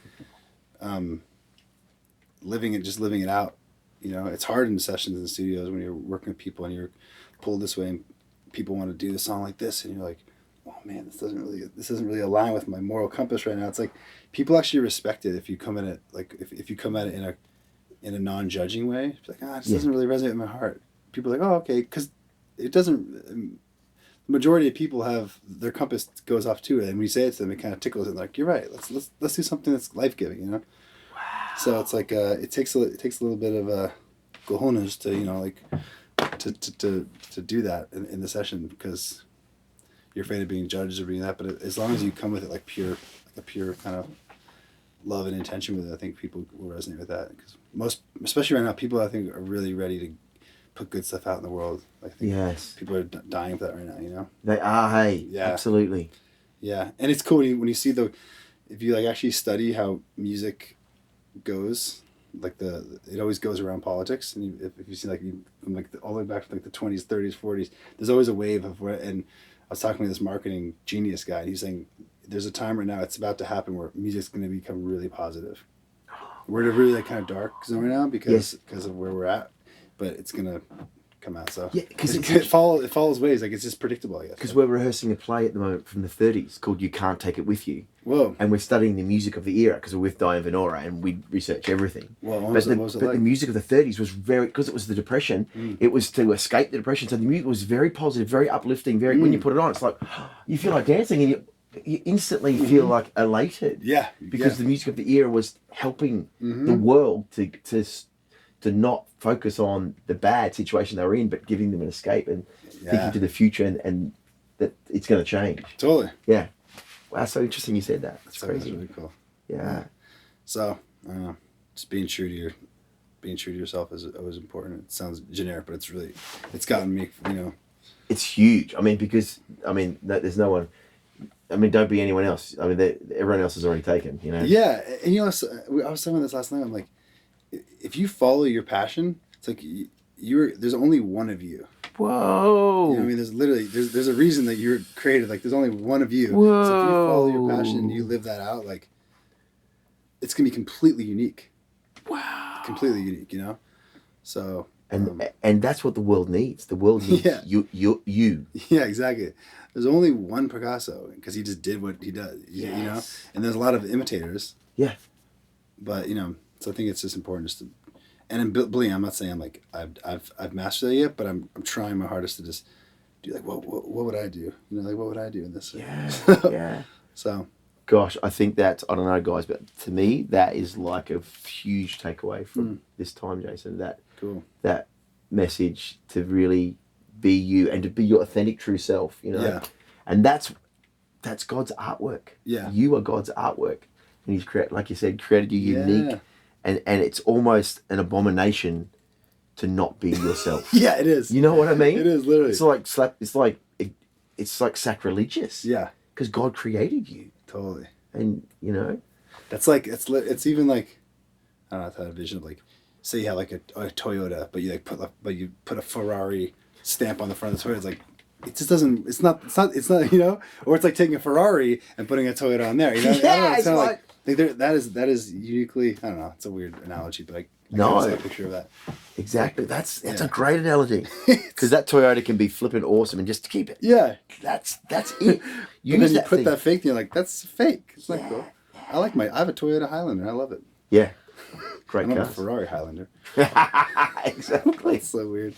living it out. It's hard in sessions in studios when you're working with people and you're pulled this way and people want to do the song like this, and you're like, oh man, this doesn't really align with my moral compass right now. It's like people actually respect it if you come at it like if you come at it in a non-judging way. It's like, this doesn't really resonate with my heart. People are like, oh, okay, because it doesn't. The majority of people have their compass goes off too, and when you say it to them, it kind of tickles it. Like, you're right. Let's do something that's life giving. Wow. So it's like it takes a little bit of cojones to do that in the session, because you're afraid of being judged or being that. But as long as you come with it like a pure kind of love and intention with it, I think people will resonate with that. Because especially right now, people I think are really ready to put good stuff out in the world. I think yes. People are dying for that right now. They are. Hey. Yeah. Absolutely. Yeah, and it's cool when you see if you like actually study how music goes, like it always goes around politics, and if you see from all the way back to the 20s, 30s, 40s, there's always a wave of where. And I was talking to this marketing genius guy, and he's saying there's a time right now, it's about to happen, where music's going to become really positive. We're in a really kind of dark zone right now because of where we're at, but it's going to come out. So yeah, because it follows ways, like it's just predictable, I guess. Because we're rehearsing a play at the moment from the 30s called "You Can't Take It With You." Whoa! And we're studying the music of the era because we're with Diane Venora and we research everything. Well, but the music of the 30s was because it was the Depression. It was to escape the Depression. So the music was very positive, very uplifting. When you put it on, it's like you feel like dancing, and you instantly feel like elated. Yeah, because the music of the era was helping the world to not focus on the bad situation they were in, but giving them an escape and thinking to the future and that it's going to change. Totally. Yeah. Wow, so interesting you said that. That's crazy. That's really cool. Yeah. So, I don't know, just being true to yourself is always important. It sounds generic, but it's gotten me, It's huge. Because there's no one. Don't be anyone else. Everyone else is already taken. Yeah, and I was talking about this last night. I'm like, if you follow your passion, it's like there's only one of you. Whoa. You know what I mean? There's literally there's a reason that you're created. Like there's only one of you. Whoa. So if you follow your passion and you live that out, like it's gonna be completely unique. Wow. Completely unique, you know? So and that's what the world needs. The world needs you. Yeah, exactly. There's only one Picasso because he just did what he does. You know? And there's a lot of imitators. Yeah. But, you know, so I think it's just important just to, and believe me, I'm not saying I'm like I've mastered it yet, but I'm trying my hardest to just do like what would I do? You know, like what would I do in this? Yeah. Yeah. So gosh, I think that's, I don't know, guys, but to me, that is like a huge takeaway from this time, Jason. That message to really be you and to be your authentic, true self, you know? Yeah. And that's God's artwork. Yeah. You are God's artwork. And He's, like you said, created you unique. And it's almost an abomination to not be yourself. Yeah, it is. You know what I mean? It is, literally. It's like sacrilegious. Yeah. Because God created you. Totally. And, you know, that's like it's even like, I don't know, I had a vision of like, say you have like a Toyota, but you put a Ferrari stamp on the front of the Toyota. It's like it just doesn't. It's not. You know, or it's like taking a Ferrari and putting a Toyota on there. You know, yeah, it's like that is uniquely. I don't know. It's a weird analogy, but I see a picture of that. Exactly. That's a great analogy because that Toyota can be flipping awesome and just keep it. Yeah. That's it. You put that fake, and you're like, that's fake. It's not cool. I have a Toyota Highlander. I love it. Yeah. Great car. I'm a Ferrari Highlander. Exactly. It's so weird.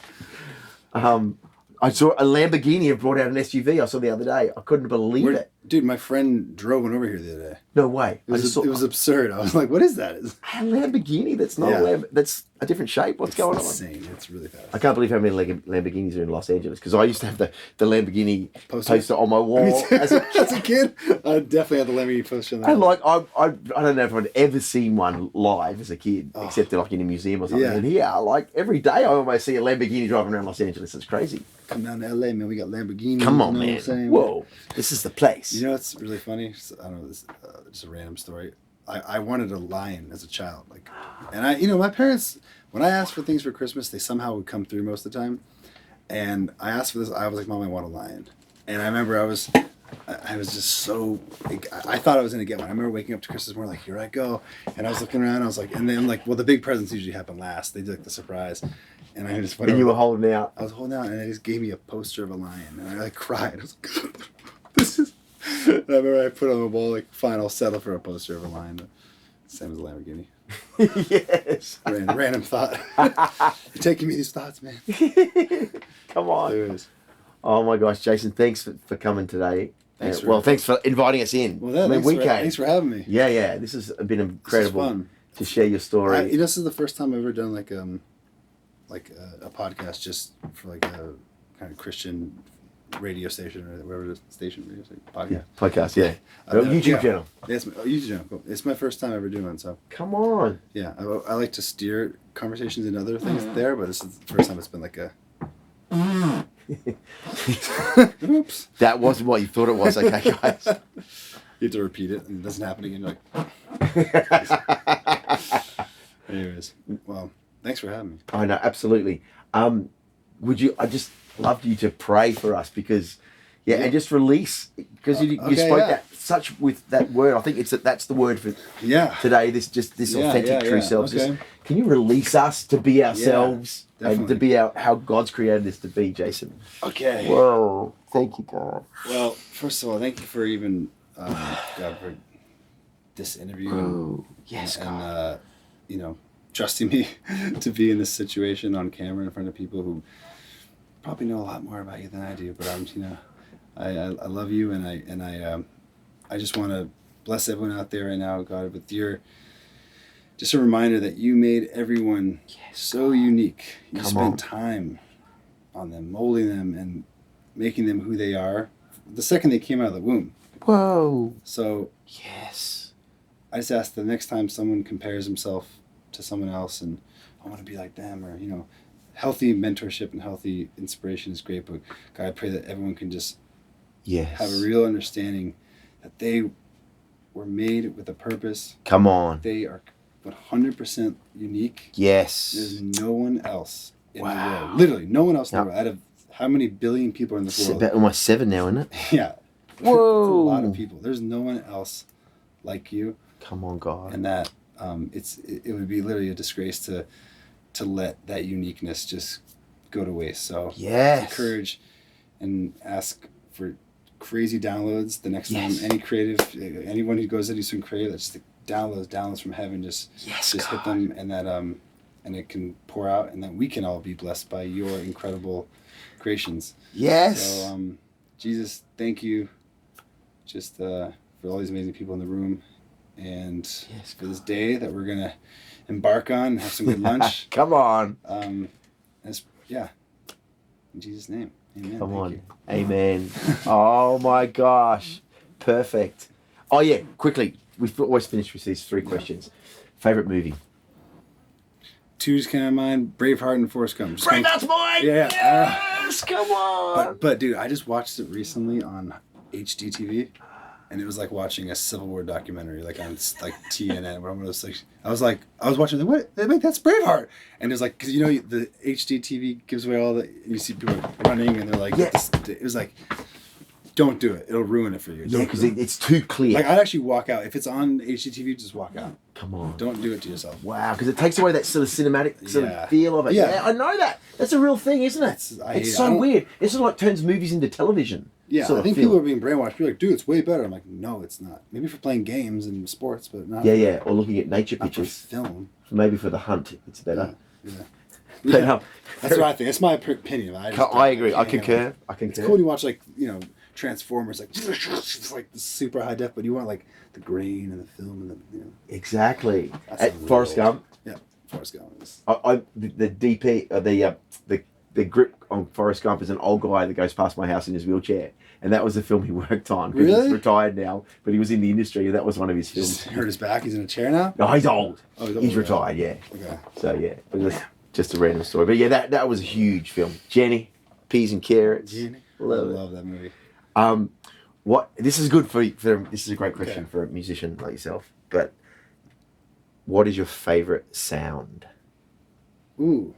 I saw a Lamborghini have brought out an SUV I saw the other day. I couldn't believe it. Dude, my friend drove one over here the other day. No way. It was absurd. I was like, what is that? A Lamborghini? That's not a Lamborghini. That's a different shape. What's going on? It's insane. It's really fast. I can't believe how many Lamborghinis are in Los Angeles because I used to have the Lamborghini poster on my wall as a kid. I definitely had the Lamborghini poster on there. And like, I don't know if I'd ever seen one live as a kid, except like in a museum or something. Yeah. And here, like every day I almost see a Lamborghini driving around Los Angeles. It's crazy. Come down to LA, man. We got Lamborghinis. Come on, you know man. What I'm saying? Whoa, this is the place. You know what's really funny? I don't know. This just a random story. I wanted a lion as a child, like, and my parents, when I asked for things for Christmas, they somehow would come through most of the time. And I asked for this. I was like, Mom, I want a lion. And I remember I was just so. I thought I was gonna get one. I remember waking up to Christmas morning, like, here I go. And I was looking around. I was like, and then like, well, the big presents usually happen last. They did like the surprise. And I just went and you were holding out. I was holding out, and they just gave me a poster of a lion, and I like cried. I was like, "This is." And I remember I put on the wall like, "Fine, I'll settle for a poster of a lion." But same as a Lamborghini. Yes. Random thought. You're taking me these thoughts, man. Come on. Anyways. Oh my gosh, Jason! Thanks for coming today. Thanks for inviting us in. Well, thanks for having me. Yeah. This has been incredible to share your story. This is the first time I've ever done like a podcast just for like a kind of Christian radio station or whatever the station radio station podcast. Yeah, podcast. Yeah. YouTube channel. Yeah, YouTube channel. Cool. It's my first time ever doing it, so. Come on. Yeah, I like to steer conversations and other things there, but this is the first time it's been like a. Oops. That wasn't what you thought it was. Okay, guys. You have to repeat it, and it doesn't happen again. You're like. Anyways, well. Thanks for having me. I know, absolutely. I just loved you to pray for us because, and just release, because you spoke that such with that word. I think that's the word for today. This authentic true selves. Okay. Just, can you release us to be ourselves and to be how God's created us to be, Jason? Okay. Whoa. Thank you, God. Well, first of all, thank you for even, God, for this interview. Oh, yes, God. And, trusting me to be in this situation on camera in front of people who probably know a lot more about you than I do. But I love you, and I just want to bless everyone out there right now, God, with just a reminder that you made everyone so unique. You spent time on them, molding them, and making them who they are the second they came out of the womb. Whoa. So yes, I just ask the next time someone compares himself to someone else and I want to be like them, or healthy mentorship and healthy inspiration is great, but God, I pray that everyone can just have a real understanding that they were made with a purpose. Come on. They are but 100% unique. Yes. There's no one else in the world. Literally, no one else in the world. Out of how many billion people are in this world? It's about almost 7 now, isn't it? Yeah. Whoa. It's a lot of people. There's no one else like you. Come on, God. And that it would be literally a disgrace to let that uniqueness just go to waste. So yes. Encourage and ask for crazy downloads the next time. Anyone who goes to do some creative, that's the downloads from heaven, just hit them, and that and it can pour out, and that we can all be blessed by your incredible creations. Yes. So Jesus, thank you just for all these amazing people in the room, and for this day that we're gonna embark on and have some good lunch. Come on. In Jesus' name. Amen. Come on. You. Amen. Oh my gosh. Perfect. Oh yeah, quickly. We've always finished with these 3 questions. Favorite movie? 2 just came to mind. Braveheart and Forrest Gump. Braveheart's mine! Yeah. Yes! Come on! But dude, I just watched it recently on HDTV, and it was like watching a Civil War documentary, like on like TNN. Where I was watching, what? That's Braveheart, and it was like, because the HDTV gives away all the, you see people running, and they're like, it was like, don't do it. It'll ruin it for you. Yeah, because it's too clear. Like, I'd actually walk out. If it's on HGTV, just walk out. Come on. Don't do it to yourself. Wow, because it takes away that sort of cinematic sort of feel of it. Yeah. I know that. That's a real thing, isn't it? It's so weird. It sort of like turns movies into television. Yeah, I think people are being brainwashed. You're like, dude, it's way better. I'm like, no, it's not. Maybe for playing games and sports, but not. Yeah, or looking at nature not pictures. For film. Maybe for the hunt, it's better. Yeah. But, that's what I think. That's my opinion. I agree. I concur. It's cool when you watch, like, Transformers, like, it's like the super high def, but you want like the grain and the film and the Exactly. At Forrest Gump. Yeah, Forrest Gump. The DP, the grip on Forrest Gump is an old guy that goes past my house in his wheelchair, and that was the film he worked on. Really? He's retired now, but he was in the industry, and that was one of his films. Just hurt his back. He's in a chair now. No, he's old. Oh, he's old. He's retired. Yeah. Okay. So yeah, but that's just a random story. But yeah, that was a huge film. Jenny, Peas and Carrots. Jenny. Love that movie. This is good for this is a great question for a musician like yourself, but what is your favorite sound? Ooh.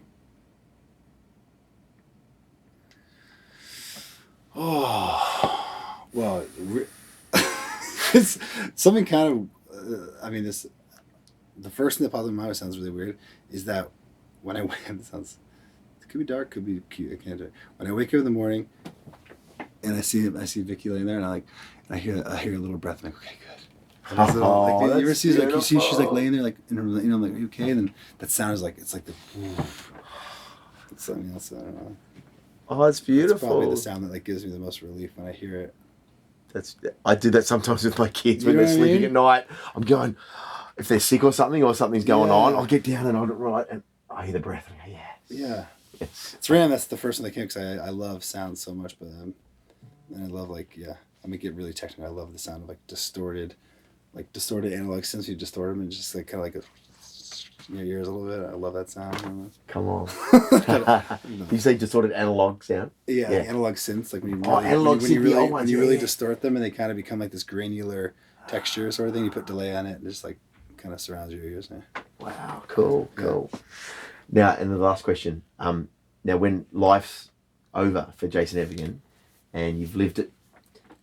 Oh. Well, it's something kind of, the first thing that pops in my mind sounds really weird, is that when I wake up, it could be dark, could be cute, I can't do it. When I wake up in the morning, and I see Vicky laying there, and I hear a little breath. I'm like, okay, good. You ever see she's like laying there, like in her, I'm like, are you okay? And then that sound is like, it's like the. It's something else. I don't know. Oh, it's beautiful. It's probably the sound that like gives me the most relief when I hear it. I do that sometimes with my kids when they're sleeping at night. I'm going, if they're sick or something's going on, I'll get down and and I hear the breath. And I go, yeah. It's random. That's the first one that came, because I love sound so much, but and I love I get really technical. I love the sound of distorted analog synths. You distort them and just like kind of like in your ears a little bit. I love that sound. Come on. You say distorted analog sound? Yeah. Analog synths, like when you really distort them and they kind of become like this granular texture sort of thing. You put delay on it and just like kind of surrounds your ears. Yeah. Wow, cool. Now, and the last question. Now, when life's over for Jason Evigan, and you've lived it,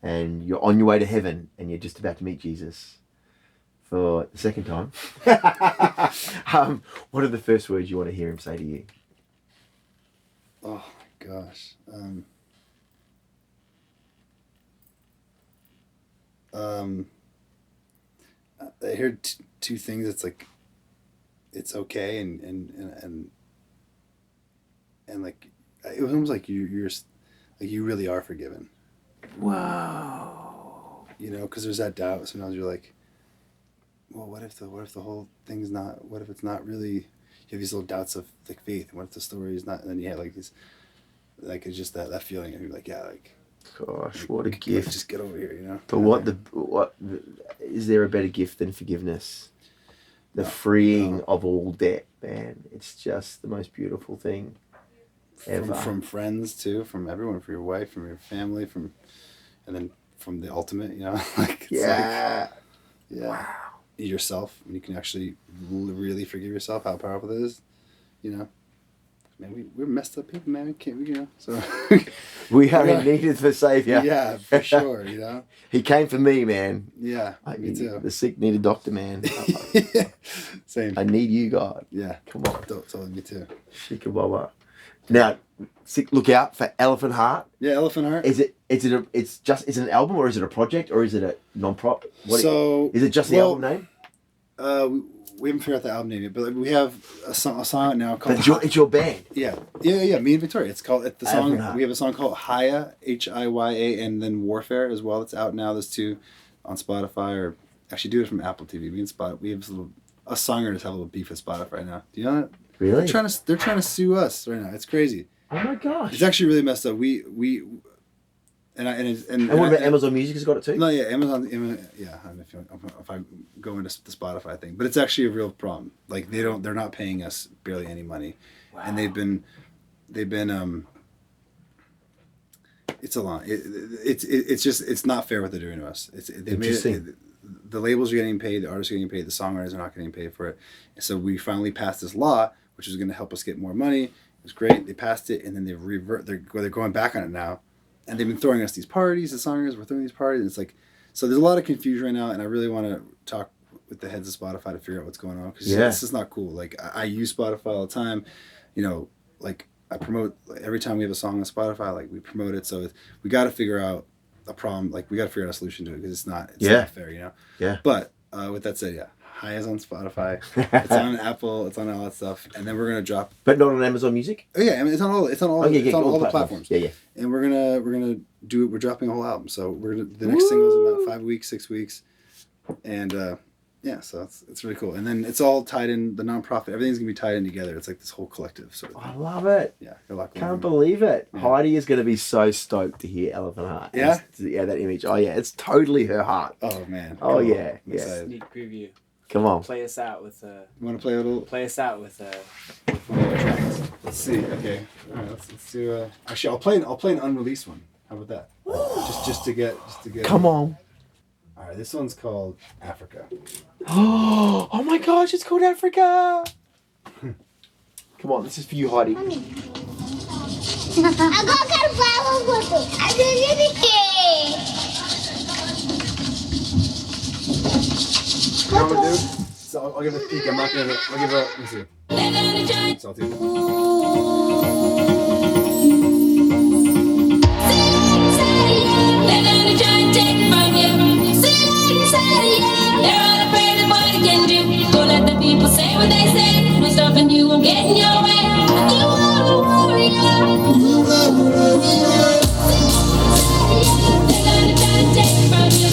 and you're on your way to heaven, and you're just about to meet Jesus for the second time, what are the first words you want to hear him say to you? Oh my gosh. I heard 2 things. It's like, it's okay, and like, it was almost like you're like, you really are forgiven. Wow. Because there's that doubt. Sometimes you're like, well, what if the whole thing's not? What if it's not really? You have these little doubts of like faith. And what if the story is not? And then you have like this, like, it's just that feeling, and you're like, yeah, like, gosh, what a gift! Just get over here, But what is there a better gift than forgiveness? The freeing of all debt, man. It's just the most beautiful thing ever. From friends too, from everyone, from your wife, from your family, and then from the ultimate, like, it's yeah. Wow. yourself, when you can actually really forgive yourself, how powerful that is, you know. Man, we're messed up people, man. We can't, you know. So we are in need of a savior. Yeah, for sure. You know. He came for me, man. Yeah, me too. The sick need a doctor, man. Same. I need you, God. Yeah. Come on. Totally, me too. Shikawawa. Now, look out for Elephant Heart. Yeah, Elephant Heart. Is it an album, or is it a project, or is it a non-prop? Is it just the album name? We haven't figured out the album name yet, but we have a song out now called. It's your band. Yeah. Me and Victoria. It's called the song. We have a song called Hiya, Hiya, and then Warfare as well. It's out now. There's 2 on Spotify, or actually do it from Apple TV. We have us songwriters have a little beef with Spotify right now. Do you know that? Really? They're trying to sue us right now. It's crazy. Oh my gosh. It's actually really messed up. And what about Amazon Music has got it too? No, yeah, Amazon. Yeah, if I go into the Spotify thing, but it's actually a real problem. Like they're not paying us barely any money, wow. And they've been. It's a lot. It's not fair what they're doing to us. The labels are getting paid, the artists are getting paid, the songwriters are not getting paid for it. And so we finally passed this law, which is going to help us get more money. It was great. They passed it, and then they're going back on it now. And they've been throwing us these parties, the songwriters were throwing these parties. And it's like, so there's a lot of confusion right now, and I really want to talk with the heads of Spotify to figure out what's going on. Because this is not cool. Like, I use Spotify all the time. You know, like, I promote, every time we have a song on Spotify, like, we promote it. So we got to figure out a problem. Like, we got to figure out a solution to it, because it's not fair, you know? Yeah. But with that said, Hiya's on Spotify. It's on Apple. It's on all that stuff. And then we're gonna drop. But not on Amazon Music. Oh yeah, I mean, it's on all the platforms. Yeah. And we're gonna do it. We're dropping a whole album. So the next single is in about 5 weeks, 6 weeks, and so it's really cool. And then it's all tied in. The nonprofit, everything's gonna be tied in together. It's like this whole collective sort of thing. I love it. Yeah, can't believe it. Yeah. Heidi is gonna be so stoked to hear Elephant Heart. Yeah, that image. Oh yeah, it's totally her heart. Oh man. Oh yeah. Sneak preview. Come on. Play us out with You want to play a little? Play us out with one of the tracks. Let's see. Okay. All right. Let's do. Actually, I'll play an unreleased one. How about that? just to get. Come on. All right. This one's called Africa. Oh my gosh! It's called Africa. Come on. This is for you, Heidi. You know what I'm gonna do? So I'll give it a peek. I'll give it. Let me see. So I'll do Don't let the people say what they say. No stopping you from getting your way. You are a warrior. They're gonna try to take it from you.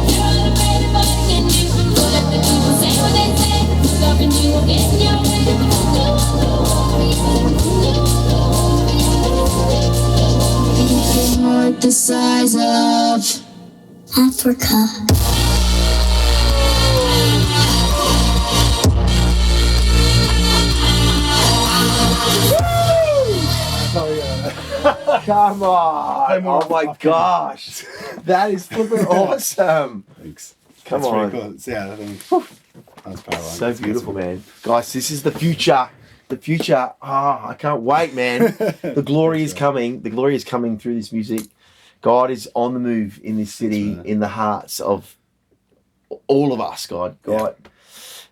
They're all afraid of what you can do. Don't let the people say what they say. No stopping you from getting your way. You are a warrior. You are the size of Africa. Come on! Oh my gosh, that is flipping awesome. Thanks. Come That's on. Cool. So, that's powerful. So beautiful, man. Guys, this is the future. The future. I can't wait, man. The glory is coming. The glory is coming through this music. God is on the move in this city, in the hearts of all of us, God. Yeah.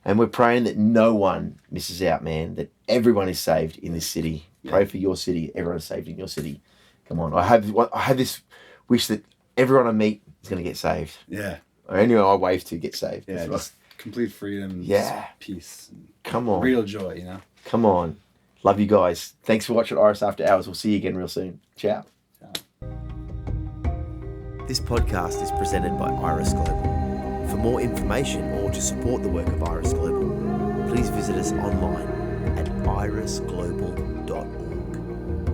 And we're praying that no one misses out, man. That everyone is saved in this city. Yeah. Pray for your city. Everyone is saved in your city. Come on. I have this wish that everyone I meet is going to get saved. Yeah. Or anyone I wave to get saved. Yeah. Just complete freedom. Yeah. Peace. Come on. Real joy, you know. Come on. Love you guys. Thanks for watching Iris After Hours. We'll see you again real soon. Ciao. This podcast is presented by Iris Global. For more information or to support the work of Iris Global, please visit us online at irisglobal.com.